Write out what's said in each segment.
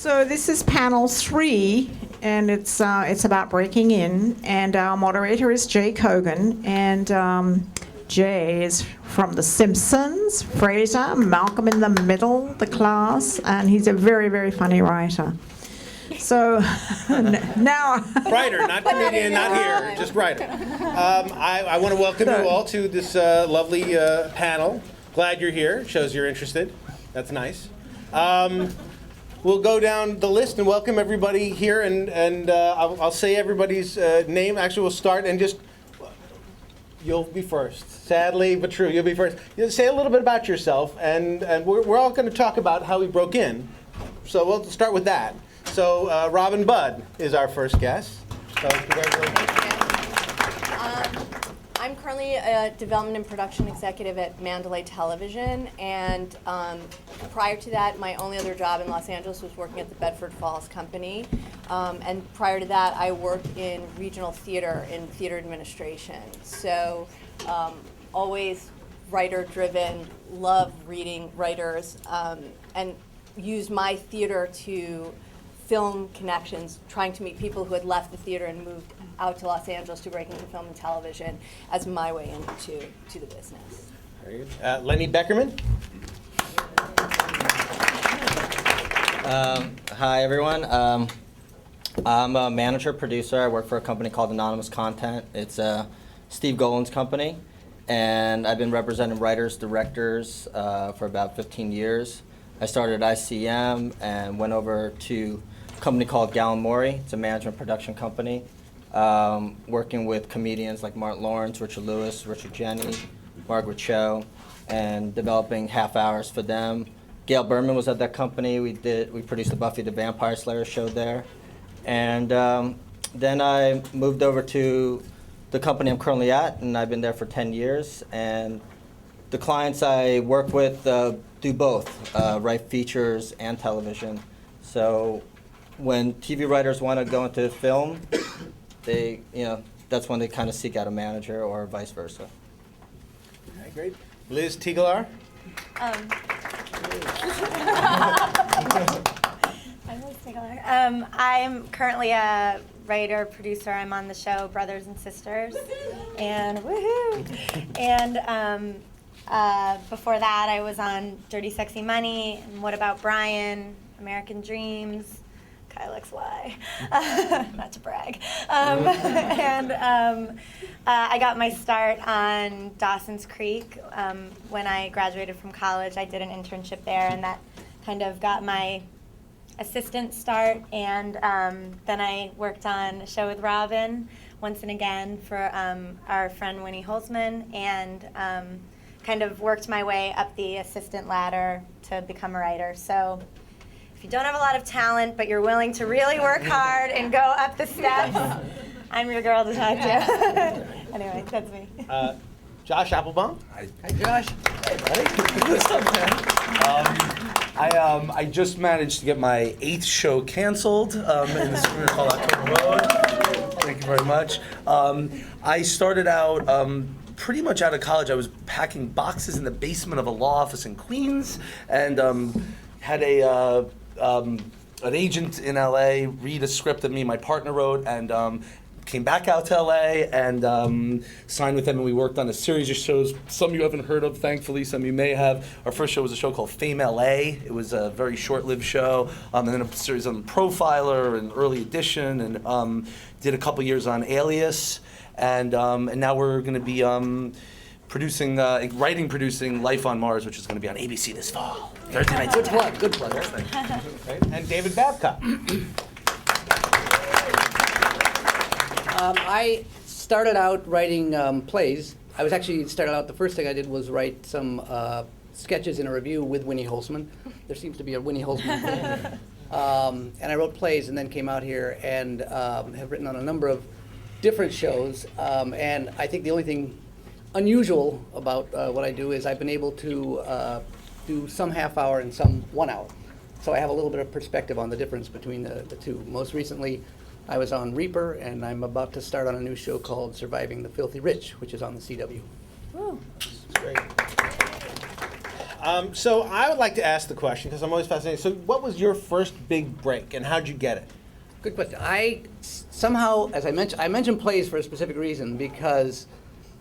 So this is panel 3, and it's about breaking in, and our moderator is Jay Kogen, and Jay is from The Simpsons, Frasier, Malcolm in the Middle, The Class, and he's a very, very funny writer. So now... Writer, not comedian, not here, just writer. I want to welcome you all to this lovely panel. Glad you're here. Shows you're interested. That's nice. We'll go down the list and welcome everybody here, and I'll say everybody's name. Actually, we'll start and just... You'll be first. Sadly, but true, you'll be first. Say a little bit about yourself, and we're all going to talk about how we broke in. So we'll start with that. So Robin Budd is our first guest. So congratulations. I'm currently a development and production executive at Mandalay Television, and prior to that, my only other job in Los Angeles was working at the Bedford Falls Company. And prior to that, I worked in regional theater in theater administration. So always writer-driven, love reading writers, and use my theater to film connections, trying to meet people who had left the theater and moved out to Los Angeles to break into film and television as my way into the business. Very good. Lenny Berman. Hi, everyone. I'm a manager, producer. I work for a company called Anonymous Content. It's Steve Golan's company, and I've been representing writers, directors for about 15 years. I started at ICM and went over to a company called Gallen Morey. It's a management production company, working with comedians like Martin Lawrence, Richard Lewis, Richard Jenney, Margaret Cho, and developing half hours for them. Gail Berman was at that company. We produced the Buffy the Vampire Slayer show there. And then I moved over to the company I'm currently at, and I've been there for 10 years. And the clients I work with do both, write features and television. So when TV writers want to go into film, that's when they kind of seek out a manager or vice versa. Okay, great. Liz Tigelaar. I'm Liz Tigelaar. I'm currently a writer, producer. I'm on the show Brothers and Sisters. And woohoo! And before that, I was on Dirty Sexy Money, and What About Brian, American Dreams, Kyle XY, not to brag. I got my start on Dawson's Creek. When I graduated from college, I did an internship there, and that kind of got my assistant start. And then I worked on a show with Robin, Once and Again, for our friend Winnie Holzman, and kind of worked my way up the assistant ladder to become a writer. So if you don't have a lot of talent, but you're willing to really work hard and go up the steps, I'm your girl to talk to. Anyway, that's me. Josh Appelbaum. Hi, Josh. Hey, buddy. What's up, man? I just managed to get my 8th show canceled in this room called October Road. Thank you very much. I started out pretty much out of college. I was packing boxes in the basement of a law office in Queens, and had an agent in LA read a script that me and my partner wrote, and came back out to LA and signed with them, and we worked on a series of shows. Some you haven't heard of, thankfully, some you may have. Our first show was a show called Fame LA. It was a very short-lived show, and then a series on Profiler and Early Edition, and did a couple years on Alias, and now we're going to be producing Life on Mars, which is going to be on ABC this fall. Thursday night. Good plug. And David Babcock. I started out writing plays. I was actually started out, the first thing I did was write some sketches in a review with Winnie Holzman. There seems to be a Winnie Holzman thing. And I wrote plays and then came out here and have written on a number of different shows. And I think the only thing unusual about what I do is I've been able to do some half hour and some 1 hour. So I have a little bit of perspective on the difference between the two. Most recently, I was on Reaper, and I'm about to start on a new show called Surviving the Filthy Rich, which is on the CW. Woo. Great. So I would like to ask the question, because I'm always fascinated. So what was your first big break, and how'd you get it? Good question. I somehow, as I mentioned plays for a specific reason, because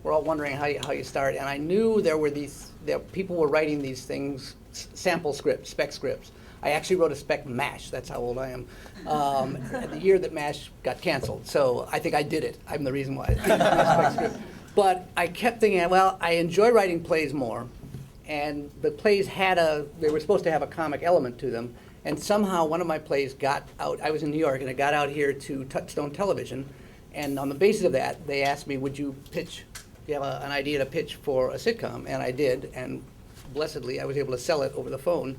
we're all wondering how you start, and I knew there people were writing these things, sample scripts, spec scripts. I actually wrote a spec MASH. That's how old I am. The year that MASH got canceled. So I think I did it. I'm the reason why. Spec script. But I kept thinking, well, I enjoy writing plays more. And the plays they were supposed to have a comic element to them. And somehow one of my plays got out. I was in New York, and it got out here to Touchstone Television. And on the basis of that, they asked me, would you pitch, do you have an idea to pitch for a sitcom? And I did. And blessedly, I was able to sell it over the phone.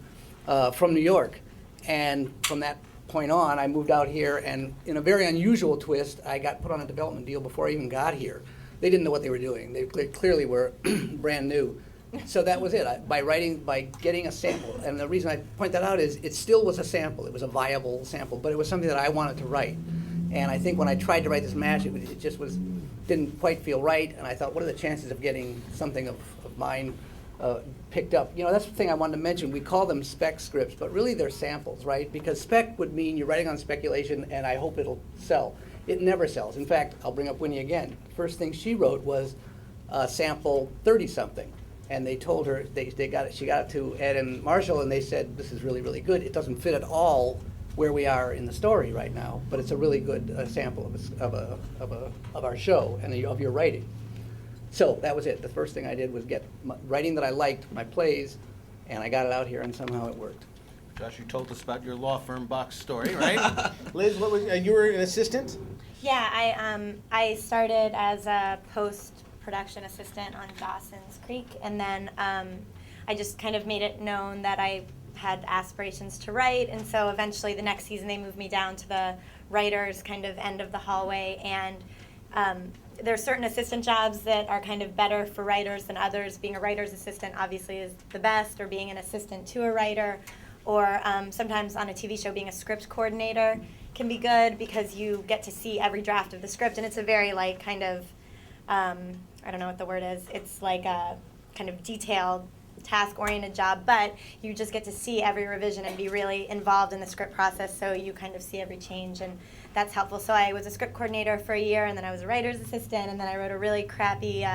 From New York. And from that point on, I moved out here, and in a very unusual twist, I got put on a development deal before I even got here. They didn't know what they were doing. They clearly were brand new. So that was it. By getting a sample, and the reason I point that out is it still was a sample. It was a viable sample, but it was something that I wanted to write. And I think when I tried to write this MASH, it just didn't quite feel right, and I thought, what are the chances of getting something of mine picked up? You know, that's the thing I wanted to mention. We call them spec scripts, but really they're samples, right? Because spec would mean you're writing on speculation, and I hope it'll sell. It never sells. In fact, I'll bring up Winnie again. The first thing she wrote was sample 30-something, and they told her she got it to Ed and Marshall, and they said, this is really, really good. It doesn't fit at all where we are in the story right now, but it's a really good sample of our show and of your writing. So that was it. The first thing I did was get writing that I liked, my plays, and I got it out here, and somehow it worked. Josh, you told us about your law firm box story, right? Liz, you were an assistant? Yeah, I started as a post-production assistant on Dawson's Creek, and then I just kind of made it known that I had aspirations to write, and so eventually the next season they moved me down to the writer's kind of end of the hallway, and there are certain assistant jobs that are kind of better for writers than others. Being a writer's assistant obviously is the best, or being an assistant to a writer, or sometimes on a TV show being a script coordinator can be good because you get to see every draft of the script, and it's a very like kind of, I don't know what the word is, it's like a kind of detailed task-oriented job, but you just get to see every revision and be really involved in the script process, so you kind of see every change, and that's helpful. So I was a script coordinator for a year, and then I was a writer's assistant, and then I wrote a really crappy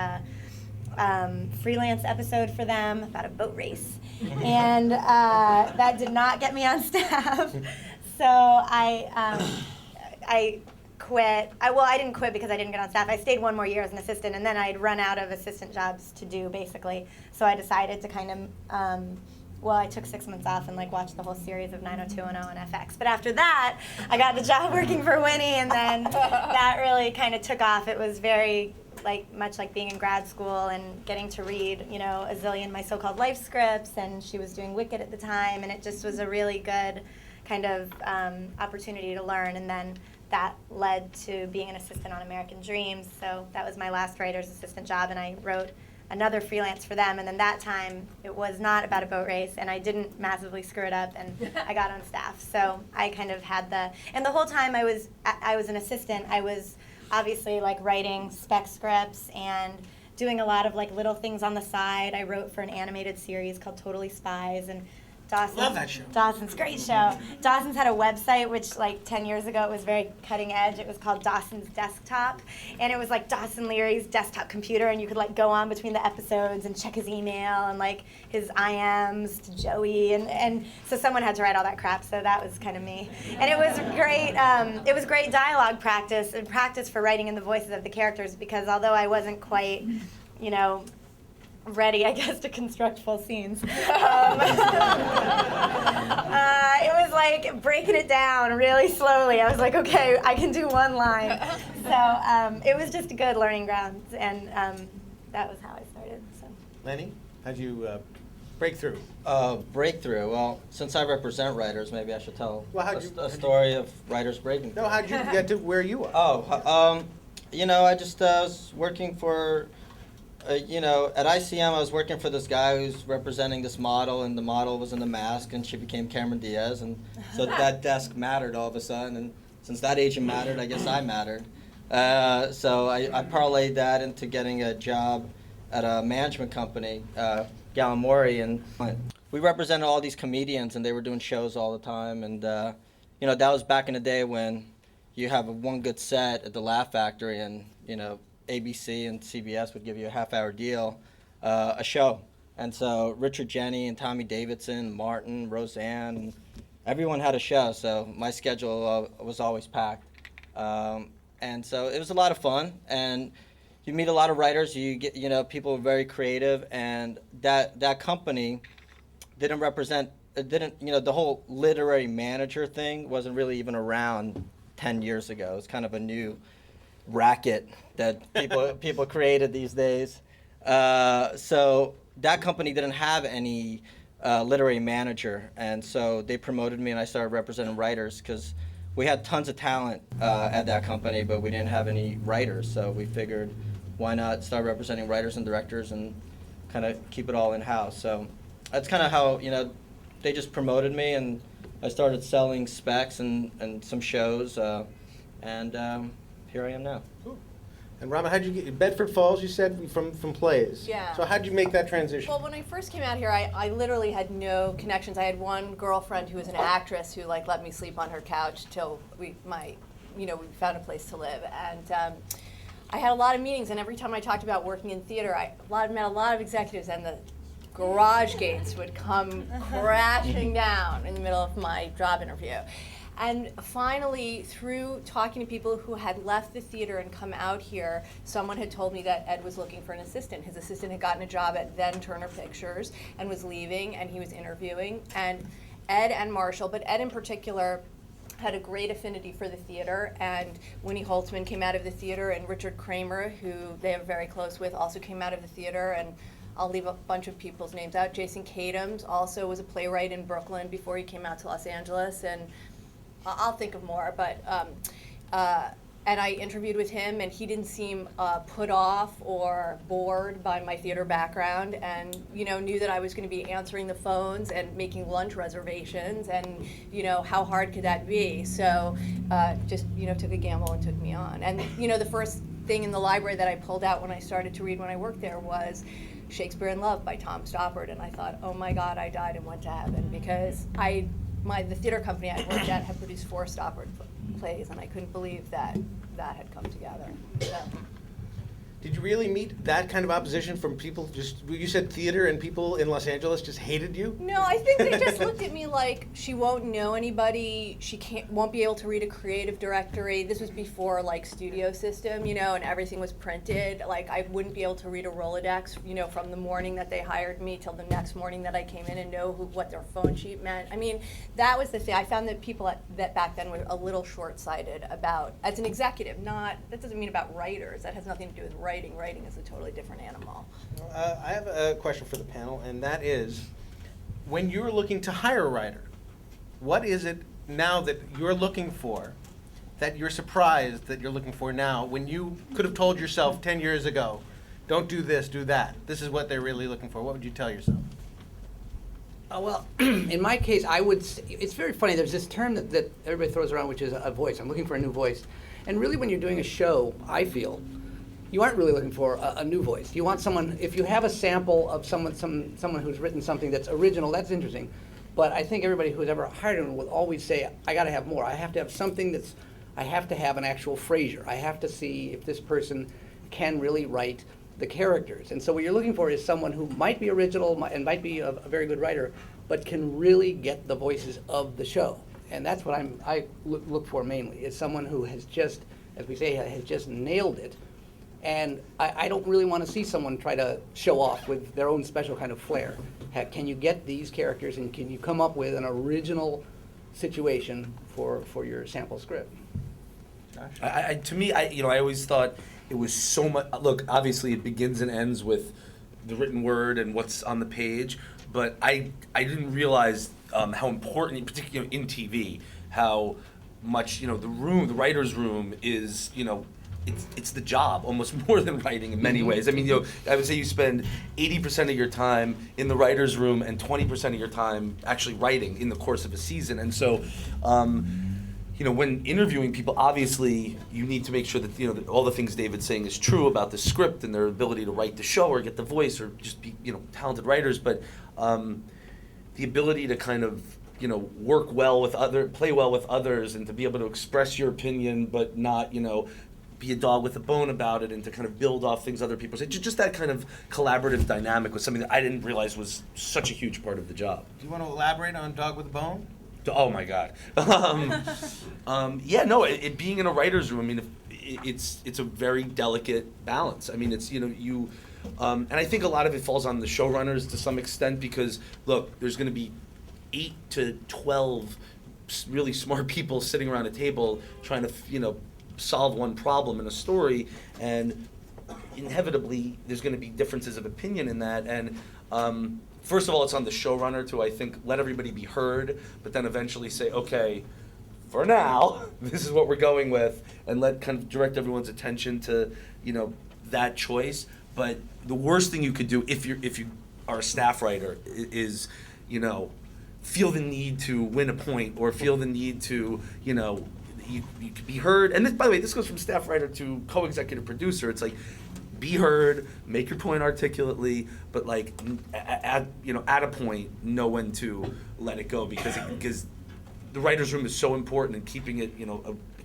freelance episode for them about a boat race, and that did not get me on staff. So I quit. I didn't quit because I didn't get on staff. I stayed one more year as an assistant, and then I'd run out of assistant jobs to do, basically. So I decided to kind of, I took 6 months off and watched the whole series of 90210 on FX. But after that, I got the job working for Winnie, and then that really kind of took off. It was very much like being in grad school and getting to read, a zillion My So-Called Life scripts, and she was doing Wicked at the time, and it just was a really good kind of opportunity to learn. And then that led to being an assistant on American Dreams. So that was my last writer's assistant job, and I wrote another freelance for them. And then that time, it was not about a boat race, and I didn't massively screw it up, and I got on staff. So I kind of had and the whole time I was an assistant, I was obviously writing spec scripts and doing a lot of little things on the side. I wrote for an animated series called Totally Spies, and Love that show. Dawson's great show. Dawson's had a website which 10 years ago it was very cutting edge. It was called Dawson's Desktop, and it was Dawson Leary's desktop computer, and you could go on between the episodes and check his email and his IMs to Joey, and so someone had to write all that crap, so that was kind of me. And it was great. It was great dialogue practice and practice for writing in the voices of the characters, because although I wasn't quite, ready, I guess, to construct full scenes. It was breaking it down really slowly. I was okay, I can do one line. So it was just a good learning ground, and that was how I started. So. Lenny, how'd you break through? Breakthrough. Well, since I represent writers, maybe I should tell a story of writers breaking through. No, how'd you get to where you are? I just was working for. At ICM, I was working for this guy who's representing this model, and the model was in the mask, and she became Cameron Diaz, and so that desk mattered all of a sudden, and since that agent mattered, I guess I mattered. So I parlayed that into getting a job at a management company, Gallimore, and we represented all these comedians, and they were doing shows all the time. And you know, that was back in the day when you have one good set at the Laugh Factory, and you know, ABC and CBS would give you a half-hour deal, a show. And so Richard Jenny and Tommy Davidson, Martin, Roseanne, everyone had a show. So my schedule was always packed. And so it was a lot of fun, and you meet a lot of writers. You get, you know, people are very creative, and that company didn't represent, you know, the whole literary manager thing wasn't really even around 10 years ago. It's kind of a new racket that people created these days. So that company didn't have any literary manager, and so they promoted me, and I started representing writers because we had tons of talent at that company, but we didn't have any writers. So we figured, why not start representing writers and directors and kind of keep it all in-house. So that's kind of how, you know, they just promoted me, and I started selling specs and some shows, and here I am now. Cool. And Rama, how'd you get Bedford Falls? You said from plays. Yeah. So how'd you make that transition? Well, when I first came out here, I literally had no connections. I had one girlfriend who was an actress who like let me sleep on her couch till we found a place to live. And I had a lot of meetings, and every time I talked about working in theater, I met a lot of executives, and the garage gates would come crashing down in the middle of my job interview. And finally, through talking to people who had left the theater and come out here, someone had told me that Ed was looking for an assistant. His assistant had gotten a job at then Turner Pictures and was leaving, and he was interviewing. And Ed and Marshall, but Ed in particular, had a great affinity for the theater, and Winnie Holtzman came out of the theater, and Richard Kramer, who they are very close with, also came out of the theater, and I'll leave a bunch of people's names out. Jason Katims also was a playwright in Brooklyn before he came out to Los Angeles, and I'll think of more, but and I interviewed with him, and he didn't seem put off or bored by my theater background, and knew that I was going to be answering the phones and making lunch reservations, and how hard could that be? So just took a gamble and took me on. And the first thing in the library that I pulled out when I started to read when I worked there was Shakespeare in Love by Tom Stoppard, and I thought, oh my God, I died and went to heaven, because the theater company I worked at had produced 4 Stoppard plays, and I couldn't believe that had come together. So. Did you really meet that kind of opposition from people? You said theater and people in Los Angeles just hated you? No, I think they just looked at me like she won't know anybody. She won't be able to read a creative directory. This was before studio system, and everything was printed. Like I wouldn't be able to read a Rolodex, from the morning that they hired me till the next morning that I came in and know what their phone sheet meant. I mean, that was the thing. I found that people that back then were a little short-sighted about, as an executive, that doesn't mean about writers. That has nothing to do with writing. Writing is a totally different animal. I have a question for the panel, and that is, when you're looking to hire a writer, what is it now that you're looking for that you're surprised that you're looking for now, when you could have told yourself 10 years ago, don't do this, do that. This is what they're really looking for. What would you tell yourself? Well, in my case, I would say, it's very funny, there's this term that everybody throws around, which is a voice. I'm looking for a new voice. And really, when you're doing a show, I feel, you aren't really looking for a new voice. You want someone, if you have a sample of someone who's written something that's original, that's interesting. But I think everybody who's ever hired him will always say, I gotta have more. I have to have something I have to have an actual Frasier. I have to see if this person can really write the characters. And so what you're looking for is someone who might be original and might be a very good writer, but can really get the voices of the show. And that's what I look for mainly, is someone who has just, as we say, has just nailed it. And I don't really want to see someone try to show off with their own special kind of flair. Can you get these characters, and can you come up with an original situation for your sample script? To me, I always thought it was so much. Look, obviously, it begins and ends with the written word and what's on the page. But I didn't realize how important, particularly in TV, how much the writer's room is. It's the job almost more than writing in many ways. I mean, I would say you spend 80% of your time in the writer's room and 20% of your time actually writing in the course of a season. And so, when interviewing people, obviously you need to make sure that that all the things David's saying is true about the script and their ability to write the show or get the voice or just be talented writers. But the ability to kind of work well with play well with others, and to be able to express your opinion, but not be a dog with a bone about it, and to kind of build off things other people say. Just that kind of collaborative dynamic was something that I didn't realize was such a huge part of the job. Do you want to elaborate on Dog with a Bone? Oh my God. It being in a writer's room, I mean, it's a very delicate balance. I mean, it's, and I think a lot of it falls on the showrunners to some extent, because look, there's going to be 8 to 12 really smart people sitting around a table trying to, solve one problem in a story, and inevitably there's going to be differences of opinion in that. And first of all, it's on the showrunner to, I think, let everybody be heard, but then eventually say, okay, for now, this is what we're going with, and let kind of direct everyone's attention to, that choice. But the worst thing you could do if you are a staff writer is, feel the need to win a point, or feel the need to, you could be heard. And this, by the way, this goes from staff writer to co-executive producer. It's like, be heard, make your point articulately, but at a point, know when to let it go, because the writer's room is so important, and keeping it,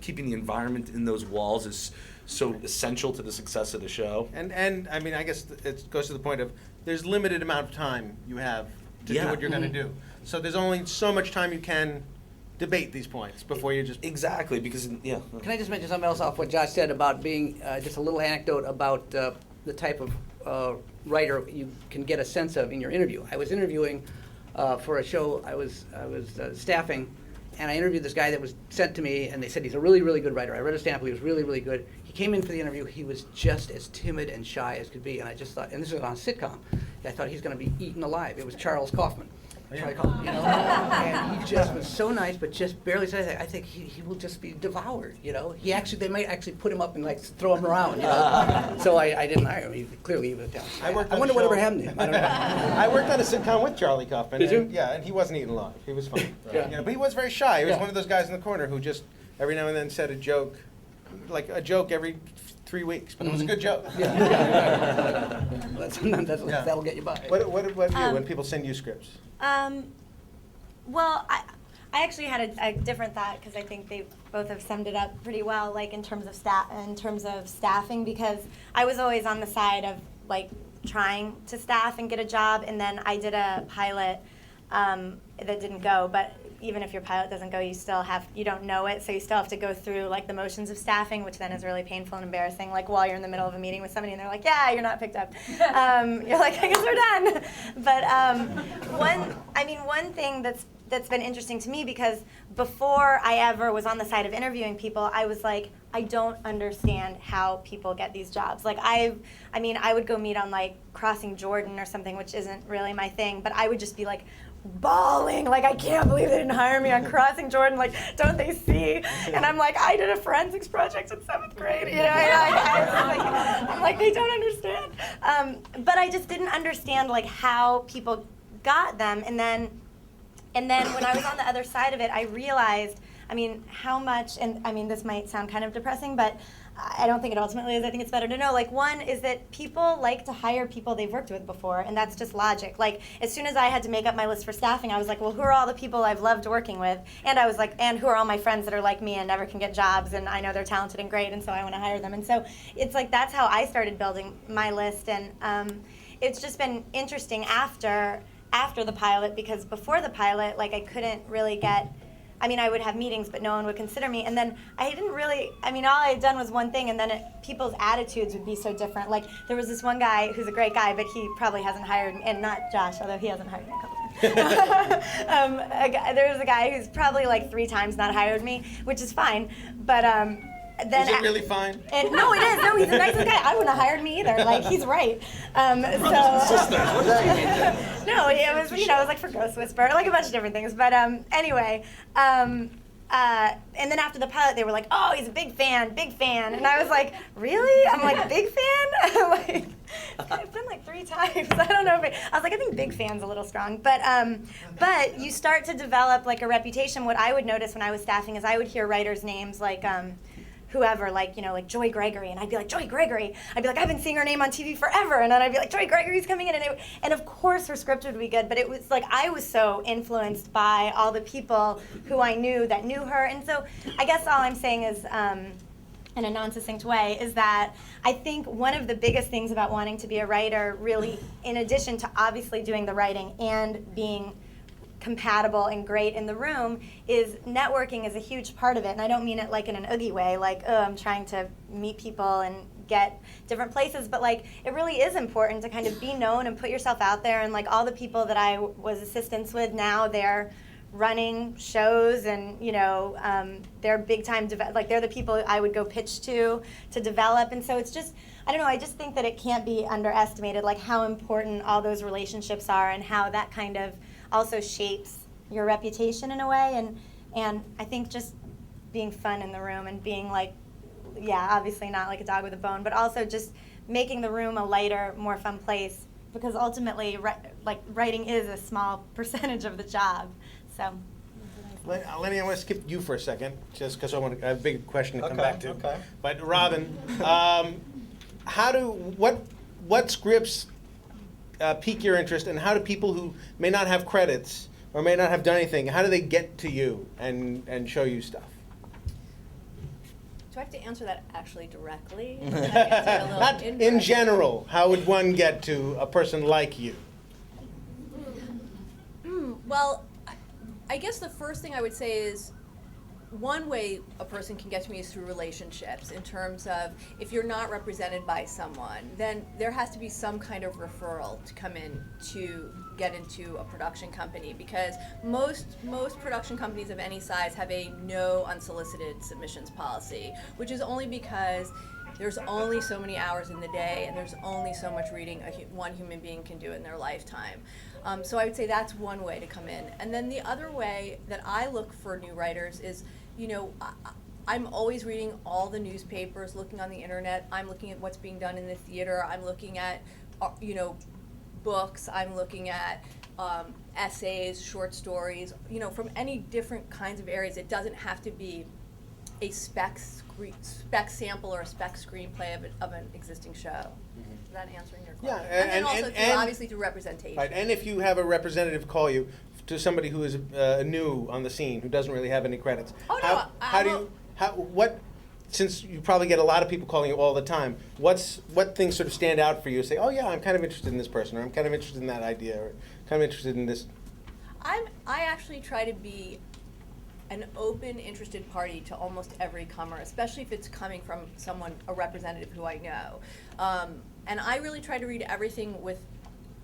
keeping the environment in those walls is so essential to the success of the show. And I mean, I guess it goes to the point of there's limited amount of time you have to do what you're going to do. So there's only so much time you can debate these points before you just... Exactly, because, yeah. Can I just mention something else off what Josh said about being, just a little anecdote about the type of writer you can get a sense of in your interview. I was interviewing for a show I was staffing, and I interviewed this guy that was sent to me, and they said he's a really, really good writer. I read his sample, he was really, really good. He came in for the interview, he was just as timid and shy as could be, and I just thought, and this was on a sitcom, I thought he's going to be eaten alive. It was Charles Kaufman. And he just was so nice, but just barely said anything. I think he will just be devoured, they might actually put him up and throw him around, So I didn't hire him. Clearly he was down. I wonder whatever happened to him. I don't know. I worked on a sitcom with Charlie Kaufman. Did you? Yeah, and he wasn't eaten alive. He was fine. Yeah. But he was very shy. He was Yeah. one of those guys in the corner who just every now and then said a joke, like a joke every 3 weeks, but it was a good joke. Sometimes that'll get you by. What do you do when people send you scripts? Well, I actually had a different thought, because I think they both have summed it up pretty well, in terms of staffing, because I was always on the side of trying to staff and get a job, and then I did a pilot that didn't go, but even if your pilot doesn't go, you don't know it, so you still have to go through the motions of staffing, which then is really painful and embarrassing, while you're in the middle of a meeting with somebody and they're like, yeah, you're not picked up. You're like, I guess we're done. But one thing that's been interesting to me, because before I ever was on the side of interviewing people, I was like, I don't understand how people get these jobs. I would go meet on Crossing Jordan or something, which isn't really my thing, but I would just be bawling, I can't believe they didn't hire me on Crossing Jordan, don't they see? And I'm I did a forensics project in 7th grade, I'm they don't understand. But I just didn't understand how people got them, and then when I was on the other side of it, I realized, how much, and this might sound kind of depressing, but I don't think it ultimately is. I think it's better to know. One is that people like to hire people they've worked with before, and that's just logic. As soon as I had to make up my list for staffing, I was well, who are all the people I've loved working with? And I was and who are all my friends that are like me and never can get jobs, and I know they're talented and great, and so I want to hire them. And so it's that's how I started building my list, and it's just been interesting after the pilot, because before the pilot, I couldn't really get... I would have meetings, but no one would consider me. And then I didn't really, all I had done was one thing, and then people's attitudes would be so different. There was this one guy who's a great guy, but he probably hasn't hired me, and not Josh, although he hasn't hired me a couple times. There was a guy who's probably 3 times not hired me, which is fine, but then... Is it really fine? No, it is. No, he's the nicest guy. I wouldn't have hired me either. He's right. No, it was, it was for Ghost Whisperer, a bunch of different things. But anyway, and then after the pilot, they were oh, he's a big fan. And I was really? I'm big fan? I've been like 3 times. I don't know if I was like, I think big fan's a little strong, but you start to develop like a reputation. What I would notice when I was staffing is I would hear writers' names like whoever, like, you know, like Joy Gregory, and I'd be like, Joy Gregory. I'd be like, I've been seeing her name on TV forever, and then I'd be like, Joy Gregory's coming in, and of course her script would be good, but it was like I was so influenced by all the people who I knew that knew her, and so I guess all I'm saying is, in a non-succinct way, is that I think one of the biggest things about wanting to be a writer, really, in addition to obviously doing the writing and being compatible and great in the room, is networking is a huge part of it. And I don't mean it like in an oogie way, like, oh, I'm trying to meet people and get different places, but like it really is important to kind of be known and put yourself out there. And like all the people that I was assistants with now, they're running shows, and you know, they're big time, like they're the people I would go pitch to develop. And so it's just, I don't know, I just think that it can't be underestimated, like how important all those relationships are and how that kind of also shapes your reputation in a way. And I think just being fun in the room and being like, yeah, obviously not like a dog with a bone, but also just making the room a lighter, more fun place, because ultimately like writing is a small percentage of the job. So Lenny, I want to skip you for a second, just because I have a big question to come back to. Okay. But Robin, what scripts pique your interest, and how do people who may not have credits or may not have done anything, how do they get to you and show you stuff? Do I have to answer that actually directly? Or can I answer it a little Not in indirectly? general. How would one get to a person like you? Well, I guess the first thing I would say is one way a person can get to me is through relationships, in terms of if you're not represented by someone, then there has to be some kind of referral to come in to get into a production company, because most production companies of any size have a no unsolicited submissions policy, which is only because there's only so many hours in the day, and there's only so much reading one human being can do in their lifetime. So I would say that's one way to come in. And then the other way that I look for new writers is, you know, I'm always reading all the newspapers, looking on the internet. I'm looking at what's being done in the theater. I'm looking at, you know, books. I'm looking at essays, short stories, you know, from any different kinds of areas. It doesn't have to be a spec sample or a spec screenplay of an existing show. Is that answering your question? Yeah, and then also obviously through representation. Right, and if you have a representative call you to somebody who is new on the scene, who doesn't really have any credits, since you probably get a lot of people calling you all the time, what things sort of stand out for you? Say, oh yeah, I'm kind of interested in this person, or I'm kind of interested in that idea, or kind of interested in this. I actually try to be an open, interested party to almost every comer, especially if it's coming from someone, a representative who I know. And I really try to read everything with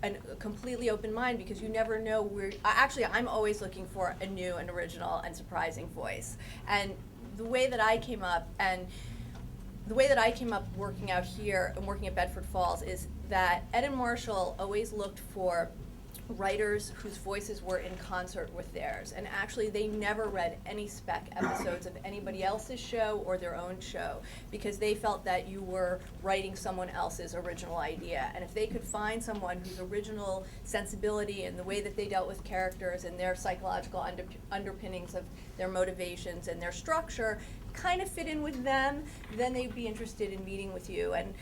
a completely open mind, because you never know where. Actually, I'm always looking for a new and original and surprising voice. And the way that I came up working out here and working at Bedford Falls is that Ed and Marshall always looked for writers whose voices were in concert with theirs, and actually they never read any spec episodes of anybody else's show or their own show, because they felt that you were writing someone else's original idea. And if they could find someone whose original sensibility and the way that they dealt with characters and their psychological underpinnings of their motivations and their structure kind of fit in with them, then they'd be interested in meeting with you. And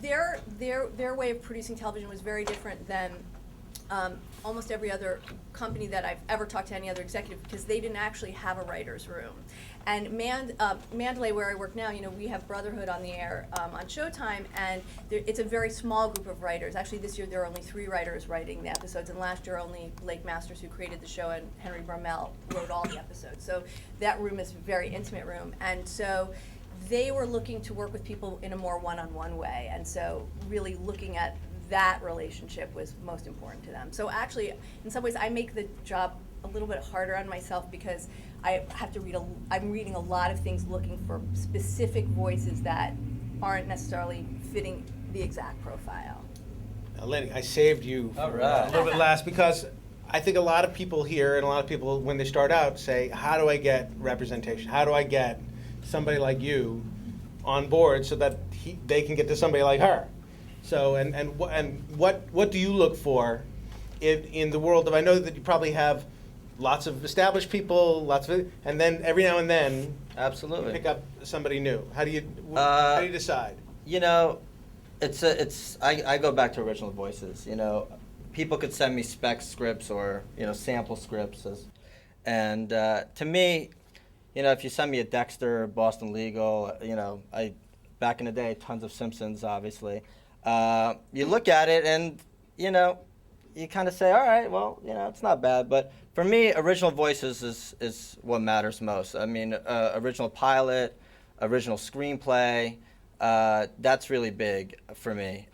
their way of producing television was very different than almost every other company that I've ever talked to any other executive, because they didn't actually have a writer's room. And Mandalay, where I work now, you know, we have Brotherhood on the air on Showtime, and it's a very small group of writers. Actually, this year there are only 3 writers writing the episodes, and last year only Blake Masters, who created the show, and Henry Brummel wrote all the episodes. So that room is a very intimate room. And so they were looking to work with people in a more one-on-one way, and so really looking at that relationship was most important to them. So actually, in some ways, I make the job a little bit harder on myself, because I have to I'm reading a lot of things looking for specific voices that aren't necessarily fitting the exact profile. Now, Lenny, I saved you All for right. a little bit last, because I think a lot of people here and a lot of people when they start out say, how do I get representation? How do I get somebody like you on board so that they can get to somebody like her? So, and what do you look for in the world of, I know that you probably have lots of established people, and then every now and then Absolutely. you pick up somebody new. How do you decide? You know, I go back to original voices. You know, people could send me spec scripts or, you know, sample scripts, and to me, you know, if you send me a Dexter, Boston Legal, you know, back in the day, tons of Simpsons, obviously. You look at it and, you know, you kind of say, all right, well, you know, it's not bad. But for me, original voices is what matters most. I mean, original pilot, original screenplay, that's really big for me.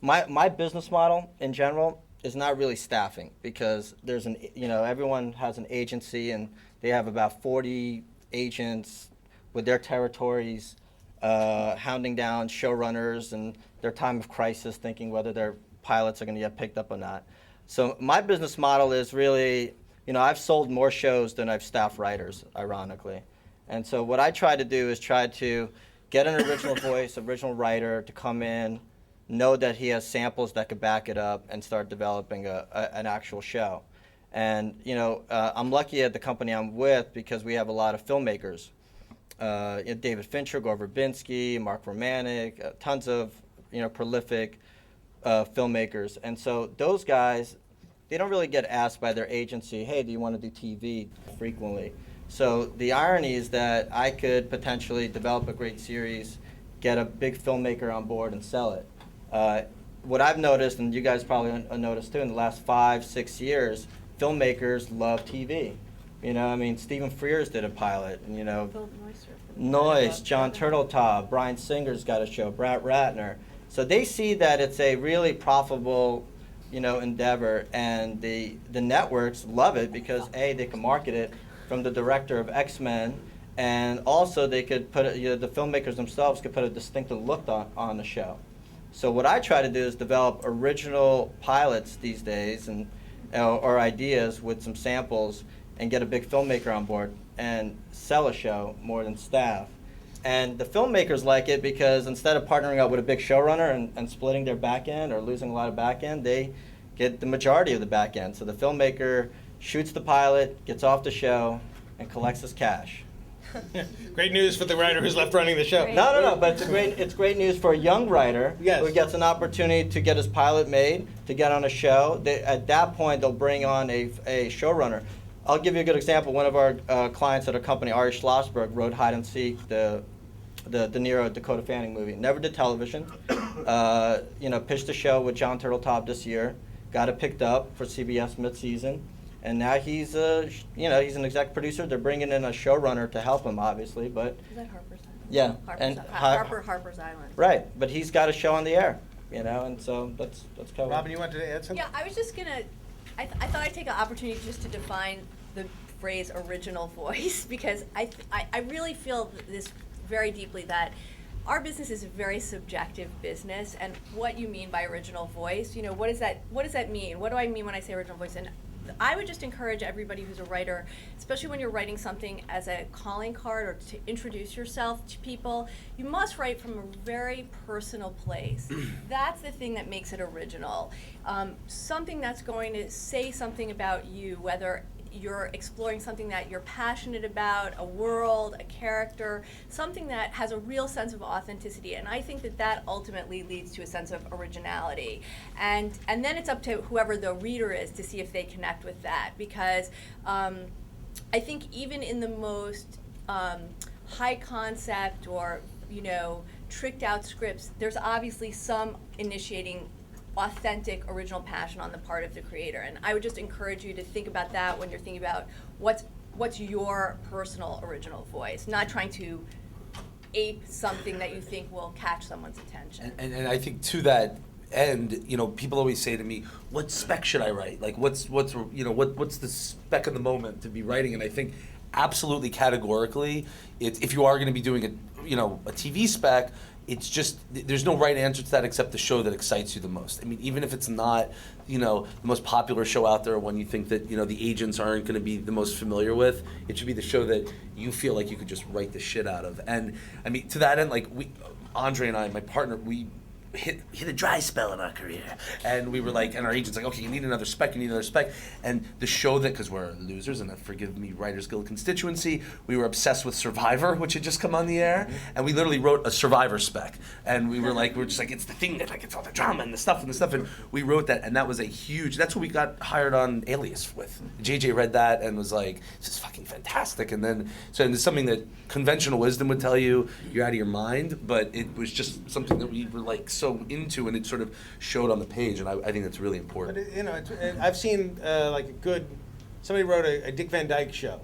My business model in general is not really staffing, because there's everyone has an agency and they have about 40 agents with their territories, hounding down showrunners and their time of crisis, thinking whether their pilots are going to get picked up or not. So my business model is really, you know, I've sold more shows than I've staffed writers, ironically. And so what I try to do is try to get an original voice, original writer to come in, know that he has samples that could back it up, and start developing an actual show. And, you know, I'm lucky at the company I'm with because we have a lot of filmmakers. David Fincher, Gore Verbinski, Mark Romanek, tons of, you know, prolific filmmakers. And so those guys, they don't really get asked by their agency, hey, do you want to do TV frequently? So the irony is that I could potentially develop a great series, get a big filmmaker on board, and sell it. What I've noticed, and you guys probably noticed too, in the last 5-6 years, filmmakers love TV. You know, I mean, Stephen Frears did a pilot, and, you know, Noyce, John Turteltaub, Bryan Singer's got a show, Brett Ratner. So they see that it's a really profitable, you know, endeavor, and the networks love it because A, they can market it from the director of X-Men, and also they could put it, you know, the filmmakers themselves could put a distinctive look on the show. So what I try to do is develop original pilots these days, and or ideas with some samples, and get a big filmmaker on board and sell a show more than staff. And the filmmakers like it because instead of partnering up with a big showrunner and splitting their back end or losing a lot of back end, they get the majority of the back end. So the filmmaker shoots the pilot, gets off the show, and collects his cash. Great news for the writer who's left running the show. No, but it's great news for a young writer who gets an opportunity to get his pilot made, to get on a show. At that point, they'll bring on a showrunner. I'll give you a good example. One of our clients at our company, Ari Schlossberg, wrote Hide and Seek, the De Niro Dakota Fanning movie. Never did television. You know, pitched a show with John Turteltaub this year. Got it picked up for CBS mid-season. And now he's he's an exec producer. They're bringing in a showrunner to help him, obviously, but Is that Harper's Island? yeah, Harper's Island. right. But he's got a show on the air, you know, and so that's cool. Robin, you wanted to add something? Yeah, I was just gonna, I thought I'd take an opportunity just to define the phrase original voice, because I really feel this very deeply, that our business is a very subjective business, and what you mean by original voice, you know, what does that mean? What do I mean when I say original voice? And I would just encourage everybody who's a writer, especially when you're writing something as a calling card or to introduce yourself to people, you must write from a very personal place. That's the thing that makes it original. Something that's going to say something about you, whether you're exploring something that you're passionate about, a world, a character, something that has a real sense of authenticity. And I think that ultimately leads to a sense of originality. And then it's up to whoever the reader is to see if they connect with that. Because I think even in the most high concept or, you know, tricked out scripts, there's obviously some initiating authentic original passion on the part of the creator. And I would just encourage you to think about that when you're thinking about what's your personal original voice, not trying to ape something that you think will catch someone's attention. And I think to that end, you know, people always say to me, what spec should I write? Like what's the spec of the moment to be writing? And I think absolutely categorically, if you are going to be doing a TV spec, it's just, there's no right answer to that except the show that excites you the most. I mean, even if it's not, you know, the most popular show out there, one you think that, you know, the agents aren't going to be the most familiar with, it should be the show that you feel like you could just write the shit out of. And I mean, to that end, like Andre and I, my partner, we hit a dry spell in our career, and we were like, and our agent's like, okay, you need another spec, and the show that, because we're losers, and forgive me, Writers Guild constituency, we were obsessed with Survivor, which had just come on the air, and we literally wrote a Survivor spec, and we were just like, it's the thing that, like, it's all the drama and the stuff, and we wrote that, and that was that's what we got hired on Alias with. JJ read that and was like, this is fucking fantastic, and then, and it's something that conventional wisdom would tell you, you're out of your mind, but it was just something that we were like so into, and it sort of showed on the page, and I think that's really important. But I've seen like somebody wrote a Dick Van Dyke show,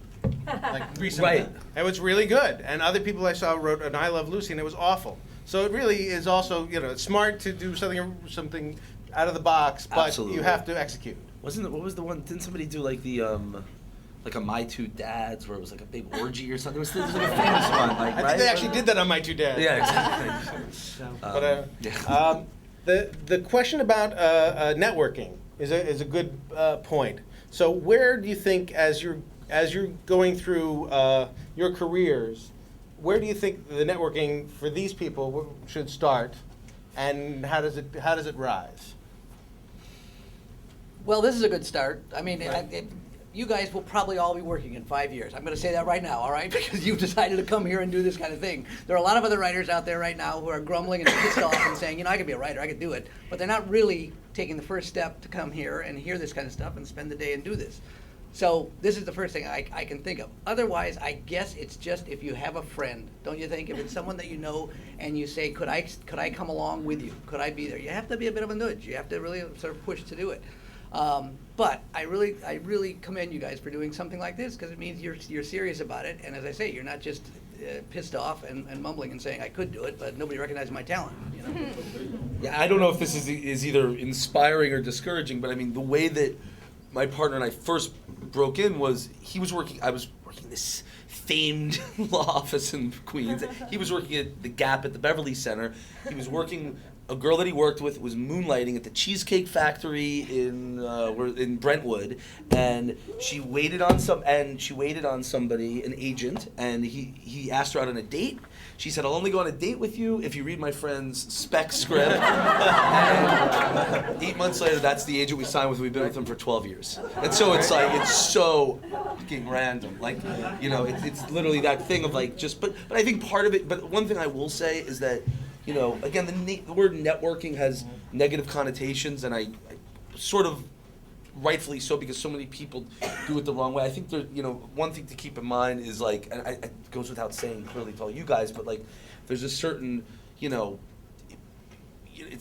like recently. Right. It was really good, and other people I saw wrote an I Love Lucy, and it was awful. So it really is also, it's smart to do something out of the box, but Absolutely. you have to execute. What was the one? Didn't somebody do like the like a My Two Dads, where it was like a big orgy or something? It was like a famous one, like, I right? think they actually did that on My Two Dads. Yeah, exactly. But Yeah. the question about networking is a good point. So where do you think, as you're going through your careers, where do you think the networking for these people should start, and how does it rise? Well, this is a good start. I mean, Right. you guys will probably all be working in 5 years. I'm going to say that right now, all right? Because you've decided to come here and do this kind of thing. There are a lot of other writers out there right now who are grumbling and pissed off and saying, I could be a writer, I could do it. But they're not really taking the first step to come here and hear this kind of stuff and spend the day and do this. So this is the first thing I can think of. Otherwise, I guess it's just if you have a friend, don't you think? If it's someone that you know and you say, could I come along with you? Could I be there? You have to be a bit of a nudge. You have to really sort of push to do it. But I really commend you guys for doing something like this, because it means you're serious about it. And as I say, you're not just pissed off and mumbling and saying I could do it, but nobody recognized my talent. Yeah, I don't know if this is either inspiring or discouraging, but I mean, the way that my partner and I first broke in was I was working this famed law office in Queens. He was working at the Gap at the Beverly Center. He was working. A girl that he worked with was moonlighting at the Cheesecake Factory in Brentwood, and she waited on somebody, an agent, and he asked her out on a date. She said, "I'll only go on a date with you if you read my friend's spec script." And 8 months later, that's the agent we signed with. We've been with him for 12 years, and so it's like it's so fucking random. Like, it's literally that thing of like just. But I think part of it. But one thing I will say is that. Again, the word networking has negative connotations, and I sort of rightfully so, because so many people do it the wrong way. I think one thing to keep in mind is like, and it goes without saying clearly to all you guys, but like, there's a certain, it's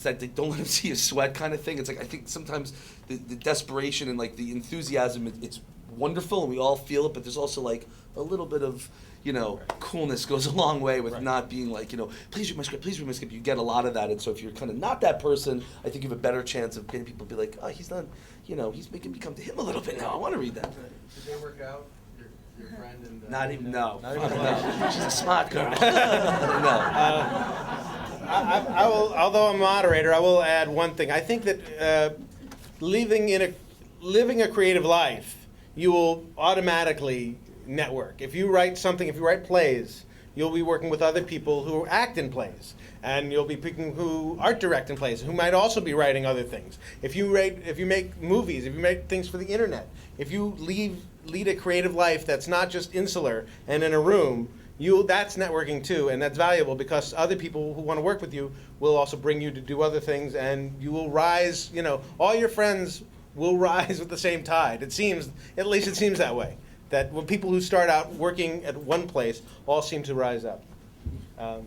like they don't let them see you sweat kind of thing. It's like, I think sometimes the desperation and like the enthusiasm, it's wonderful and we all feel it, but there's also like a little bit of, coolness goes a long way with not being like, please read my script, please read my script. You get a lot of that, and so if you're kind of not that person, I think you have a better chance of getting people to be like, oh, he's not, he's making me come to him a little bit now. I want to read that. Did they work out? Your friend and Not even, no. Not even no. She's a smart girl. No. I will, although I'm a moderator, I will add one thing. I think that living a creative life, you will automatically network. If you write plays, you'll be working with other people who act in plays, and you'll be picking who art direct in plays, who might also be writing other things. If you make movies, if you make things for the internet, if you lead a creative life that's not just insular and in a room, that's networking too, and that's valuable because other people who want to work with you will also bring you to do other things, and you will rise. All your friends will rise with the same tide. At least it seems that way. That when people who start out working at one place all seem to rise up. Can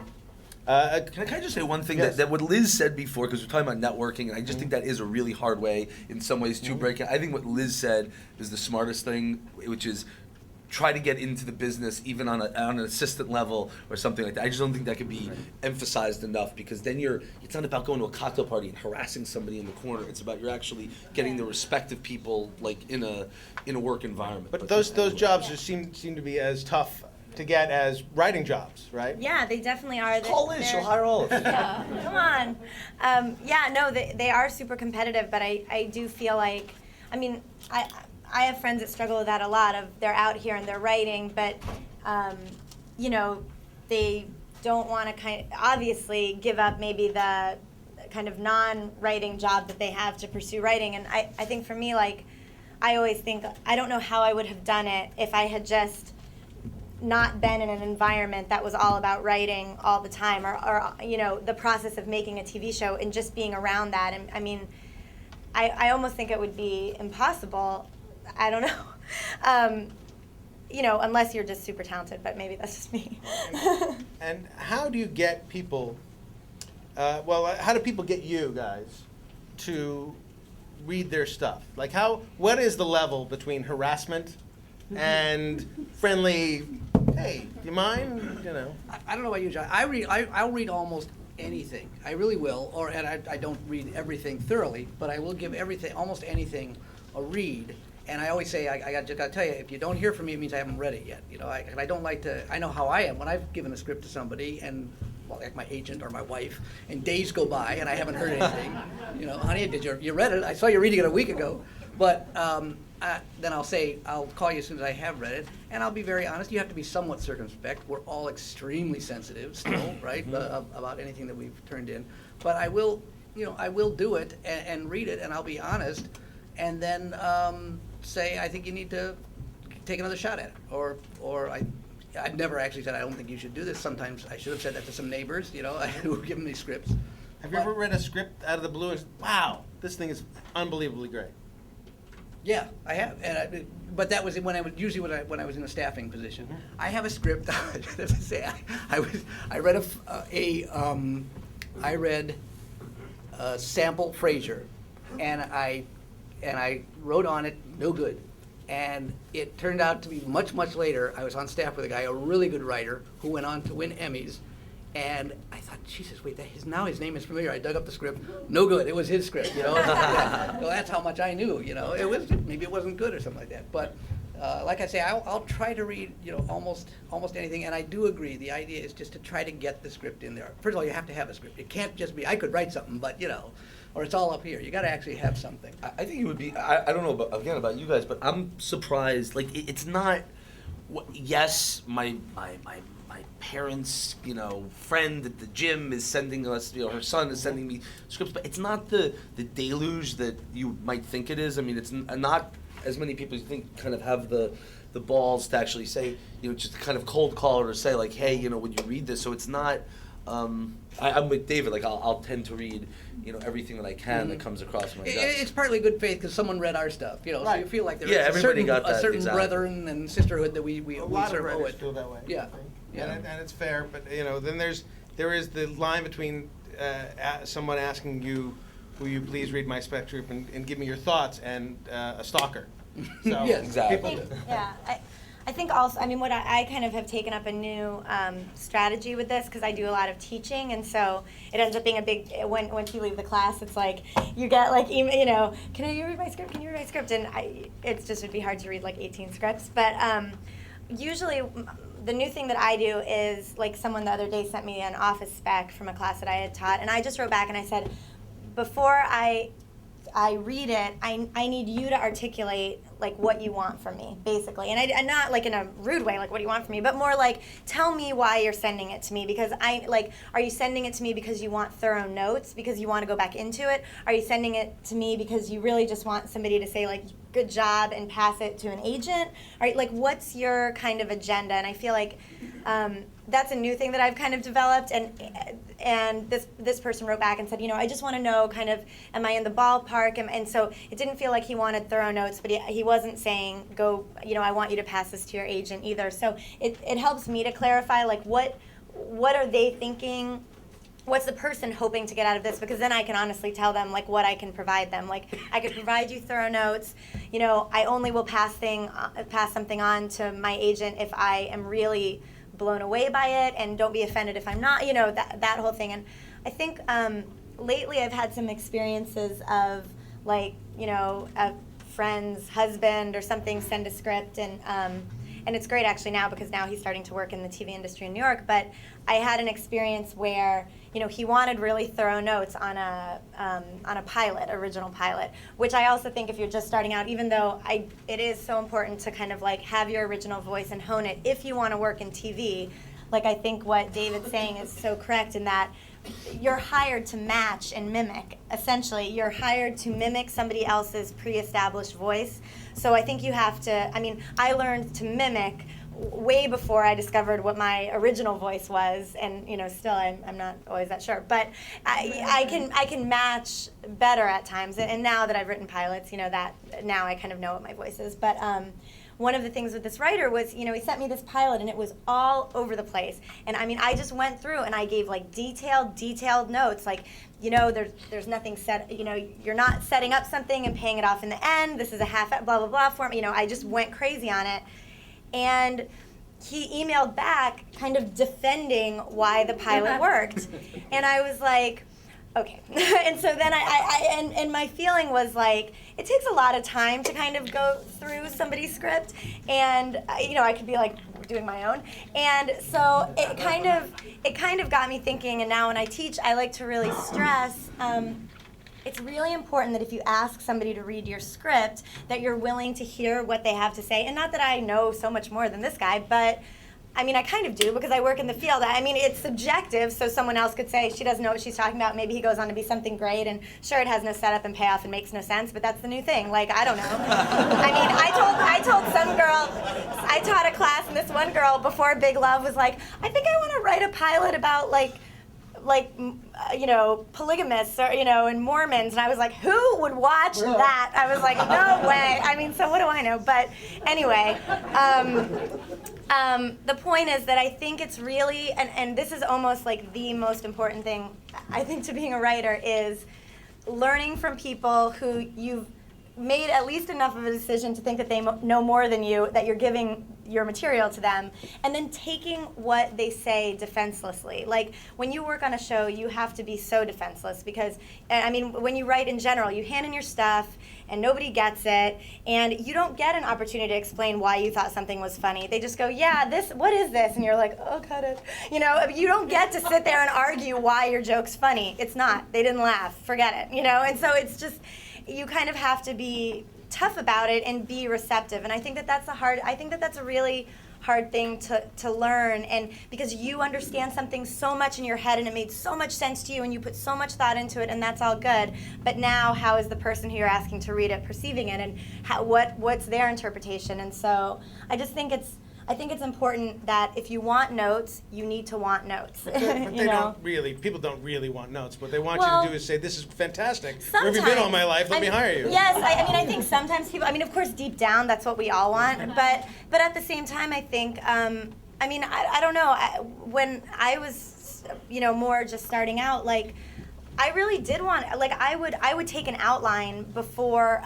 I just say one thing? Yes. that what Liz said before, because we're talking about networking, and I just think that is a really hard way in some ways to break it. I think what Liz said is the smartest thing, which is try to get into the business even on an assistant level or something like that. I just don't think that could be emphasized enough, because then it's not about going to a cocktail party and harassing somebody in the corner. It's about you're actually getting the respect of people like in a work environment. But those jobs just seem to be as tough to get as writing jobs, right? Yeah, they definitely are. Call Liz, she'll hire all of us. Yeah, come on. They are super competitive, but I do feel like, I have friends that struggle with that a lot. They're out here and they're writing, but they don't want to obviously give up maybe the kind of non-writing job that they have to pursue writing. And I think for me, like, I always think, I don't know how I would have done it if I had just not been in an environment that was all about writing all the time, or you know, the process of making a TV show and just being around that. And I mean, I almost think it would be impossible. I don't know. You know, unless you're just super talented, but maybe that's just me. And how do you get people, how do people get you guys to read their stuff? Like what is the level between harassment and friendly, hey, do you mind, you know? I don't know about you, John. I'll read almost anything. I really will, and I don't read everything thoroughly, but I will give almost anything a read. And I always say, I just gotta tell you, if you don't hear from me, it means I haven't read it yet. You know, I don't like to, I know how I am when I've given a script to somebody, and well, like my agent or my wife, and days go by and I haven't heard anything. You know, honey, you read it? I saw you reading it a week ago. But then I'll call you as soon as I have read it, and I'll be very honest. You have to be somewhat circumspect. We're all extremely sensitive still, right, about anything that we've turned in. But I will do it and read it, and I'll be honest, and then say, I think you need to take another shot at it, I've never actually said I don't think you should do this. Sometimes I should have said that to some neighbors, you know, who were giving me scripts. Have you ever read a script out of the blue and said, wow, this thing is unbelievably great? Yeah, I have, but that was when I was in a staffing position. I have a script. I read sample Frasier, and I wrote on it no good. And it turned out to be much later. I was on staff with a guy, a really good writer, who went on to win Emmys. And I thought, Jesus, wait, now his name is familiar. I dug up the script. No good. It was his script, you know. Yeah. So that's how much I knew, you know. Maybe it wasn't good or something like that. But like I say, I'll try to read, you know, almost anything. And I do agree. The idea is just to try to get the script in there. First of all, you have to have a script. It can't just be, I could write something, but, you know, or it's all up here. You got to actually have something. I think it would be. I don't know about you guys, but I'm surprised. Like it's not. Yes, my parents, you know, friend at the gym is sending us. You know, her son is sending me scripts, but it's not the deluge that you might think it is. I mean, it's not as many people you think kind of have the balls to actually say, you know, just kind of cold call or say like, hey, you know, would you read this? So it's not. I'm with David. Like I'll tend to read, you know, everything that I can that comes across my desk. It's partly good faith because someone read our stuff, you know. Right. So you feel like there is everybody got that, a certain exactly. brethren and sisterhood that we A lot sort of of owe writers it. feel that way. Yeah. Yeah. And it's fair, but you know, then there is the line between someone asking you, "Will you please read my spec group and give me your thoughts?" and a stalker. So Yes, exactly. people- Yeah, I think also, I mean, what I kind of have taken up a new strategy with this, because I do a lot of teaching, and so it ends up being a big, once you leave the class, it's like, you get like, email, you know, can you read my script, can you read my script? And it just would be hard to read like 18 scripts, but usually the new thing that I do is, like someone the other day sent me an office spec from a class that I had taught, and I just wrote back and I said, before I read it, I need you to articulate like what you want from me, basically. And not like in a rude way, like what do you want from me, but more like, tell me why you're sending it to me, because are you sending it to me because you want thorough notes, because you want to go back into it? Are you sending it to me because you really just want somebody to say like, good job, and pass it to an agent? Like, what's your kind of agenda? And I feel like that's a new thing that I've kind of developed, and this person wrote back and said, you know, I just want to know kind of, am I in the ballpark? And so it didn't feel like he wanted thorough notes, but he wasn't saying, go, you know, I want you to pass this to your agent either. So it helps me to clarify, like, what are they thinking? What's the person hoping to get out of this? Because then I can honestly tell them like what I can provide them. Like, I could provide you thorough notes. You know, I only will pass something on to my agent if I am really blown away by it, and don't be offended if I'm not. You know, that whole thing. And I think lately I've had some experiences of like, you know, a friend's husband or something send a script, and it's great actually now, because now he's starting to work in the TV industry in New York. But I had an experience where, you know, he wanted really thorough notes on a pilot, original pilot, which I also think if you're just starting out, even though it is so important to kind of like have your original voice and hone it if you want to work in TV. Like, I think what David's saying is so correct in that you're hired to match and mimic. Essentially, you're hired to mimic somebody else's pre-established voice. So I think you have to, I mean, I learned to mimic way before I discovered what my original voice was, and still I'm not always that sure, but I can match better at times, and now that I've written pilots, that now I kind of know what my voice is. But one of the things with this writer was, he sent me this pilot and it was all over the place, and I mean I just went through and I gave like detailed notes, like there's nothing set, you're not setting up something and paying it off in the end. This is a half blah blah blah form. I just went crazy on it. And he emailed back kind of defending why the pilot worked. And I was like, okay. And so then and my feeling was like, it takes a lot of time to kind of go through somebody's script. And, I could be like doing my own. And so it kind of got me thinking. And now when I teach, I like to really stress, it's really important that if you ask somebody to read your script, that you're willing to hear what they have to say. And not that I know so much more than this guy, but I mean, I kind of do because I work in the field. I mean, it's subjective, so someone else could say she doesn't know what she's talking about. Maybe he goes on to be something great, and sure, it has no setup and payoff and makes no sense, but that's the new thing. Like, I don't know. I mean, I told some girl, I taught a class, and this one girl before Big Love was like, I think I want to write a pilot about polygamists or, and Mormons. And I was like, who would watch that? I was like, no way. I mean, so what do I know? But anyway, the point is that I think it's really, and this is almost like the most important thing, I think, to being a writer is learning from people who you've made at least enough of a decision to think that they know more than you, that you're giving your material to them, and then taking what they say defenselessly. Like, when you work on a show, you have to be so defenseless because, I mean, when you write in general, you hand in your stuff, and nobody gets it, and you don't get an opportunity to explain why you thought something was funny. They just go, yeah, what is this? And you're like, oh, cut it. You don't get to sit there and argue why your joke's funny. It's not. They didn't laugh. Forget it. And so it's just, you kind of have to be tough about it and be receptive. And I think that that's a really hard thing to learn, and because you understand something so much in your head and it made so much sense to you and you put so much thought into it, and that's all good. But now, how is the person who you're asking to read it perceiving it, and what's their interpretation? And so I just think it's important that if you want notes, you need to want notes. But people don't really want notes. What they want you to do is say, this is fantastic. Where have you been all my life? Let me hire you. Yes, I think sometimes people, of course, deep down, that's what we all want. But at the same time, I think, I don't know. When I was, more just starting out, like, I really did want, like, I would take an outline before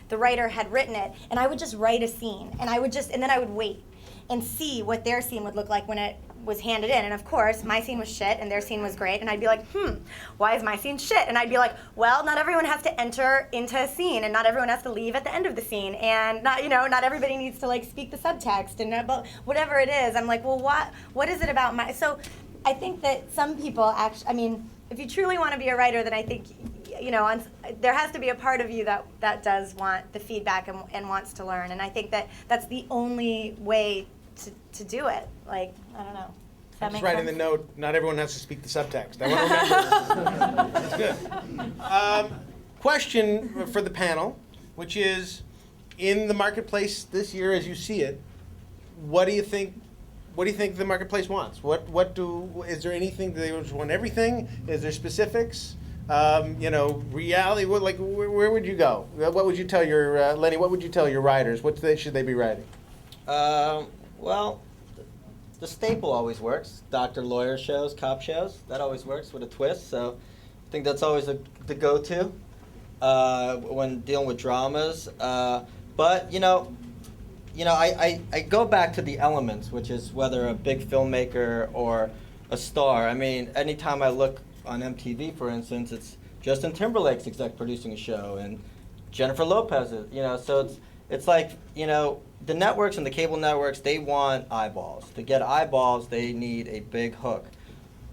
the writer had written it, and I would just write a scene, and then I would wait and see what their scene would look like when it was handed in. And of course, my scene was shit and their scene was great. And I'd be like, why is my scene shit? And I'd be like, well, not everyone has to enter into a scene, and not everyone has to leave at the end of the scene, and not everybody needs to like speak the subtext, and whatever it is. I'm like, well, what is it about my? So I think that some people actually, if you truly want to be a writer, then I think, there has to be a part of you that does want the feedback and wants to learn. And I think that that's the only way to do it. Like, I don't know. I'm just writing the note, not everyone has to speak the subtext. I want to remember this. That's good. Question for the panel, which is, in the marketplace this year as you see it, what do you think the marketplace wants? Is there anything, do they just want everything? Is there specifics? Reality, where would you go? What would you tell your, Lenny, what would you tell your writers? What should they be writing? Well, the staple always works. Doctor, lawyer shows, cop shows. That always works with a twist. So I think that's always the go-to when dealing with dramas. But I go back to the elements, which is whether a big filmmaker or a star. Anytime I look on MTV, for instance, it's Justin Timberlake's exec producing a show, and Jennifer Lopez is, so it's like, the networks and the cable networks, they want eyeballs. To get eyeballs, they need a big hook.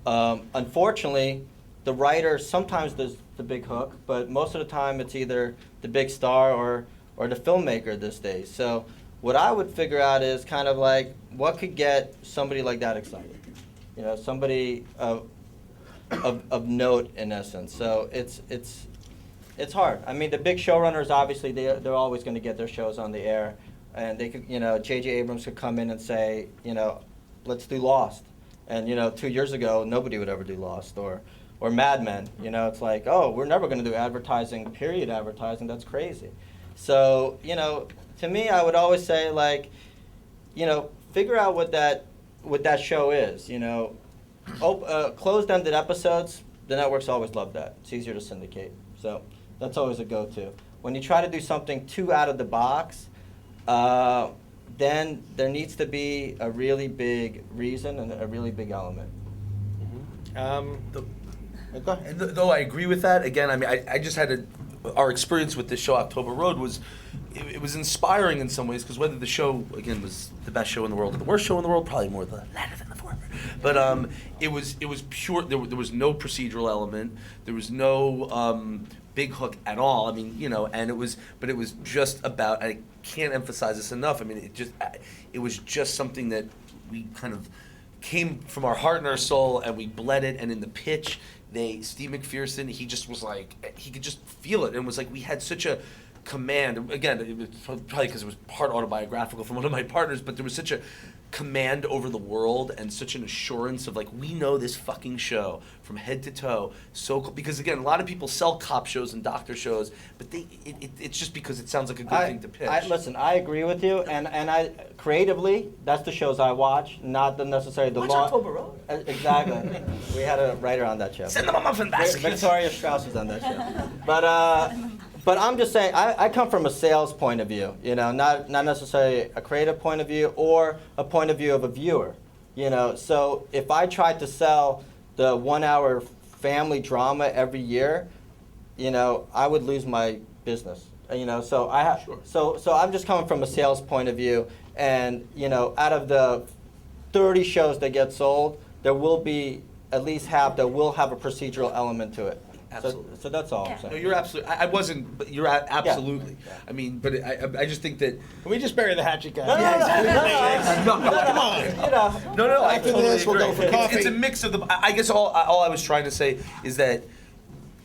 Unfortunately, the writer, sometimes there's the big hook, but most of the time it's either the big star or the filmmaker these days. So what I would figure out is kind of like, what could get somebody like that excited? Somebody of note in essence. So it's hard. I mean, the big showrunners, obviously, they're always going to get their shows on the air. And they could, J.J. Abrams could come in and say, let's do Lost. And, 2 years ago, nobody would ever do Lost or Mad Men. It's like, oh, we're never going to do advertising, period advertising. That's crazy. So, to me, I would always say, like, figure out what that show is. Closed-ended episodes, the networks always love that. It's easier to syndicate. So that's always a go-to. When you try to do something too out of the box, then there needs to be a really big reason and a really big element. Go ahead. And though I agree with that, again, I mean, I just had our experience with this show, October Road, was it was inspiring in some ways, because whether the show, again, was the best show in the world or the worst show in the world, probably more the latter than the former. But it was pure. There was no procedural element. There was no big hook at all. I mean, and it was just about. I can't emphasize this enough. I mean, it was just something that we kind of came from our heart and our soul, and we bled it. And in the pitch, Steve McPherson, he just was like, he could just feel it, and was like, we had such a command. Again, it was probably because it was part autobiographical from one of my partners, but there was such a command over the world and such an assurance of, like, we know this fucking show from head to toe. So because again, a lot of people sell cop shows and doctor shows, but it's just because it sounds like a good thing to pitch. Listen, I agree with you, and I creatively, that's the shows I watch, not necessarily the Watch law. October Road. Exactly. We had a writer on that show. Send them a muffin basket. Victoria Strauss was on that show. But I'm just saying, I come from a sales point of view, not necessarily a creative point of view or a point of view of a viewer, So if I tried to sell the 1 hour family drama every year, I would lose my business, So Sure. so I'm just coming from a sales point of view, and out of the 30 shows that get sold, there will be at least half that will have a procedural element to it. Absolutely. So that's all I'm No, saying. you're absolutely. I wasn't, but you're absolutely. Yeah. I mean, but I just think that. Can we just bury the hatchet, guys? No, Come on. No, I After totally this, we'll go agree. for coffee. It's a mix of the. I guess all I was trying to say is that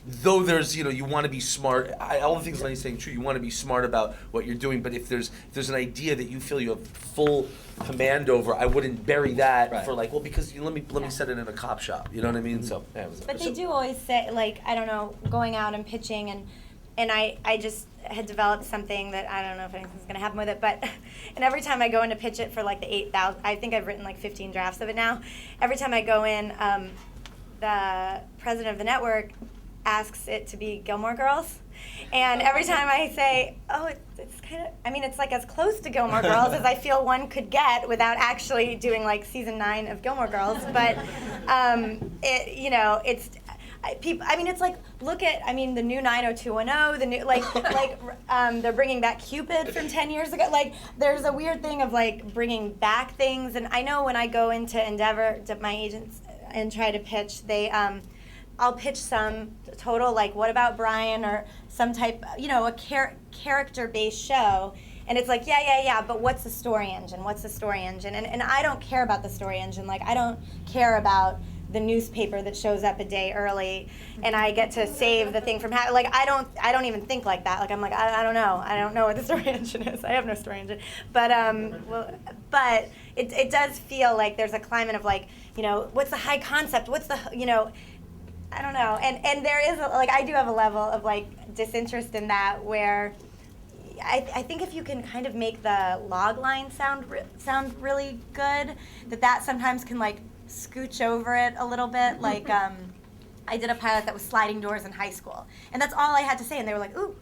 though there's, you want to be smart. All the things Lenny's saying true. You want to be smart about what you're doing. But if there's an idea that you feel you have full command over, I wouldn't bury that Right. for, like, well, because let me set it in a cop shop. You know what I mean? So. Yeah, But they do always say, like, I don't know, going out and pitching, and I just had developed something that I don't know if anything's going to happen with it, but and every time I go in to pitch it for, like, the 8,000, I think I've written like 15 drafts of it now. Every time I go in, the president of the network asks it to be Gilmore Girls. And every time I say, oh, it's kind of, I mean, it's like as close to Gilmore Girls as I feel one could get without actually doing like season 9 of Gilmore Girls. But, it's, people, I mean, it's like, look at, I mean, the new 90210, the new, they're bringing back Cupid from 10 years ago. Like, there's a weird thing of, like, bringing back things. And I know when I go into Endeavor, to my agents, and try to pitch, I'll pitch some total, like, What About Brian, or some type, a character-based show. And it's like, yeah, but what's the story engine? What's the story engine? And I don't care about the story engine. Like, I don't care about the newspaper that shows up a day early and I get to save the thing from happening. Like, I don't even think like that. Like, I'm like, I don't know. I don't know what the story engine is. I have no story engine. But but it does feel like there's a climate of, like, what's the high concept? What's the, I don't know. And there is, I do have a level of, like, disinterest in that, where I think if you can kind of make the log line sound really good, that sometimes can, like, scooch over it a little bit. Like, I did a pilot that was sliding doors in high school, and that's all I had to say, and they were like, ooh.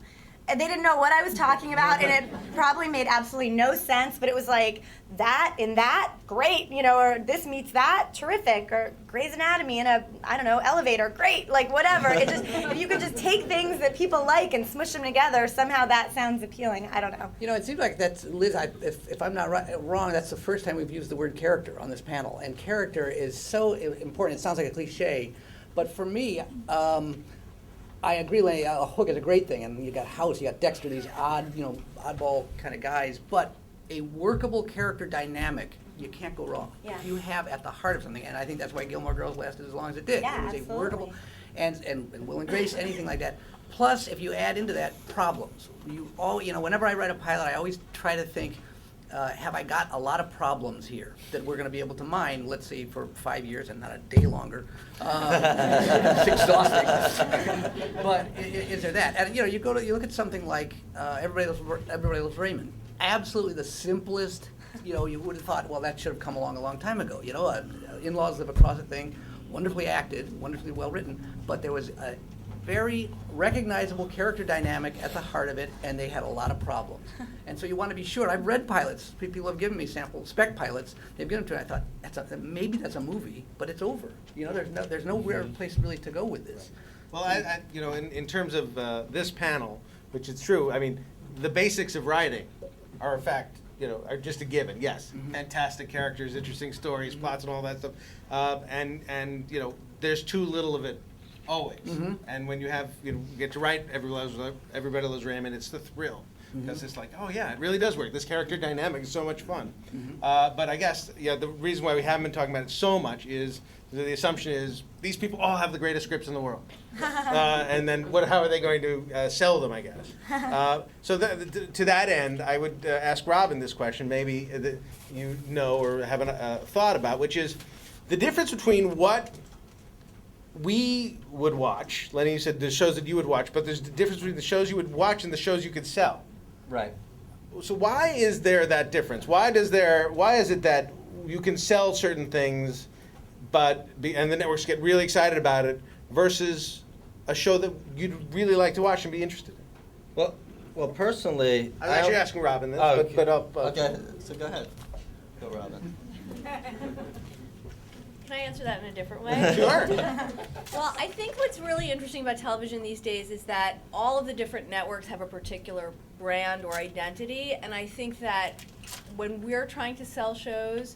And they didn't know what I was talking about, and it probably made absolutely no sense, but it was like, that in that, great, or this meets that, terrific, or Grey's Anatomy in a, I don't know, elevator, great, like, whatever. It just, if you could just take things that people like and smush them together, somehow that sounds appealing. I don't know. It seems like that's, Liz, if I'm not wrong, that's the first time we've used the word character on this panel, and character is so important. It sounds like a cliche, but for me, I agree, Lenny, a hook is a great thing, and you got House, you got Dexter, these oddball kind of guys, but a workable character dynamic you can't go wrong. Yeah. If you have at the heart of something, and I think that's why Gilmore Girls lasted as long as it did. Yeah, It was absolutely. a workable, and Will and Grace, anything like that. Plus, if you add into that problems, whenever I write a pilot, I always try to think, have I got a lot of problems here that we're going to be able to mine, let's say, for 5 years and not a day longer? It's exhausting. But is there that? And you look at something like Everybody Loves Raymond. Absolutely the simplest. You would have thought, well, that should have come along a long time ago. In-laws live across a thing, wonderfully acted, wonderfully well written, but there was a very recognizable character dynamic at the heart of it, and they had a lot of problems. And so you want to be sure. I've read pilots. People have given me sample spec pilots. They've given them to me. I thought maybe that's a movie, but it's over. There's nowhere place really to go with this. Well, in terms of this panel, which is true, I mean, the basics of writing are a fact, are just a given. Yes, fantastic characters, interesting stories, plots, and all that stuff. And there's too little of it always. And when you get to write Everybody Loves Raymond, it's the thrill. Because it's like, oh yeah, it really does work. This character dynamic is so much fun. But I guess the reason why we haven't been talking about it so much is the assumption is these people all have the greatest scripts in the world. And then how are they going to sell them, I guess? So to that end, I would ask Robin this question, maybe that you know or have a thought about, which is the difference between what we would watch. Lenny, you said the shows that you would watch, but there's the difference between the shows you would watch and the shows you could sell. Right. So why is there that difference? Why is it that you can sell certain things, and the networks get really excited about it, versus a show that you'd really like to watch and be interested in? Well, personally, I'm actually asking Robin this, okay. but Okay, so go ahead. Go, Robin. Can I answer that in a different way? Sure. Well, I think what's really interesting about television these days is that all of the different networks have a particular brand or identity, and I think that when we're trying to sell shows,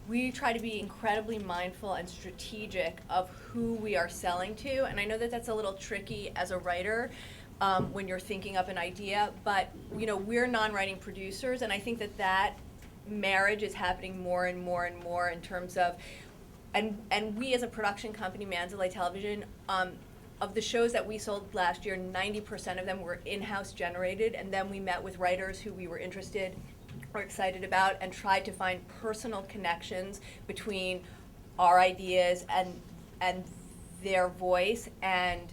we try to be incredibly mindful and strategic of who we are selling to, and I know that that's a little tricky as a writer when you're thinking up an idea, but we're non-writing producers, and I think that marriage is happening more and more and more in terms of And we as a production company, Mandalay Television, of the shows that we sold last year, 90% of them were in-house generated, and then we met with writers who we were interested or excited about and tried to find personal connections between our ideas and their voice, and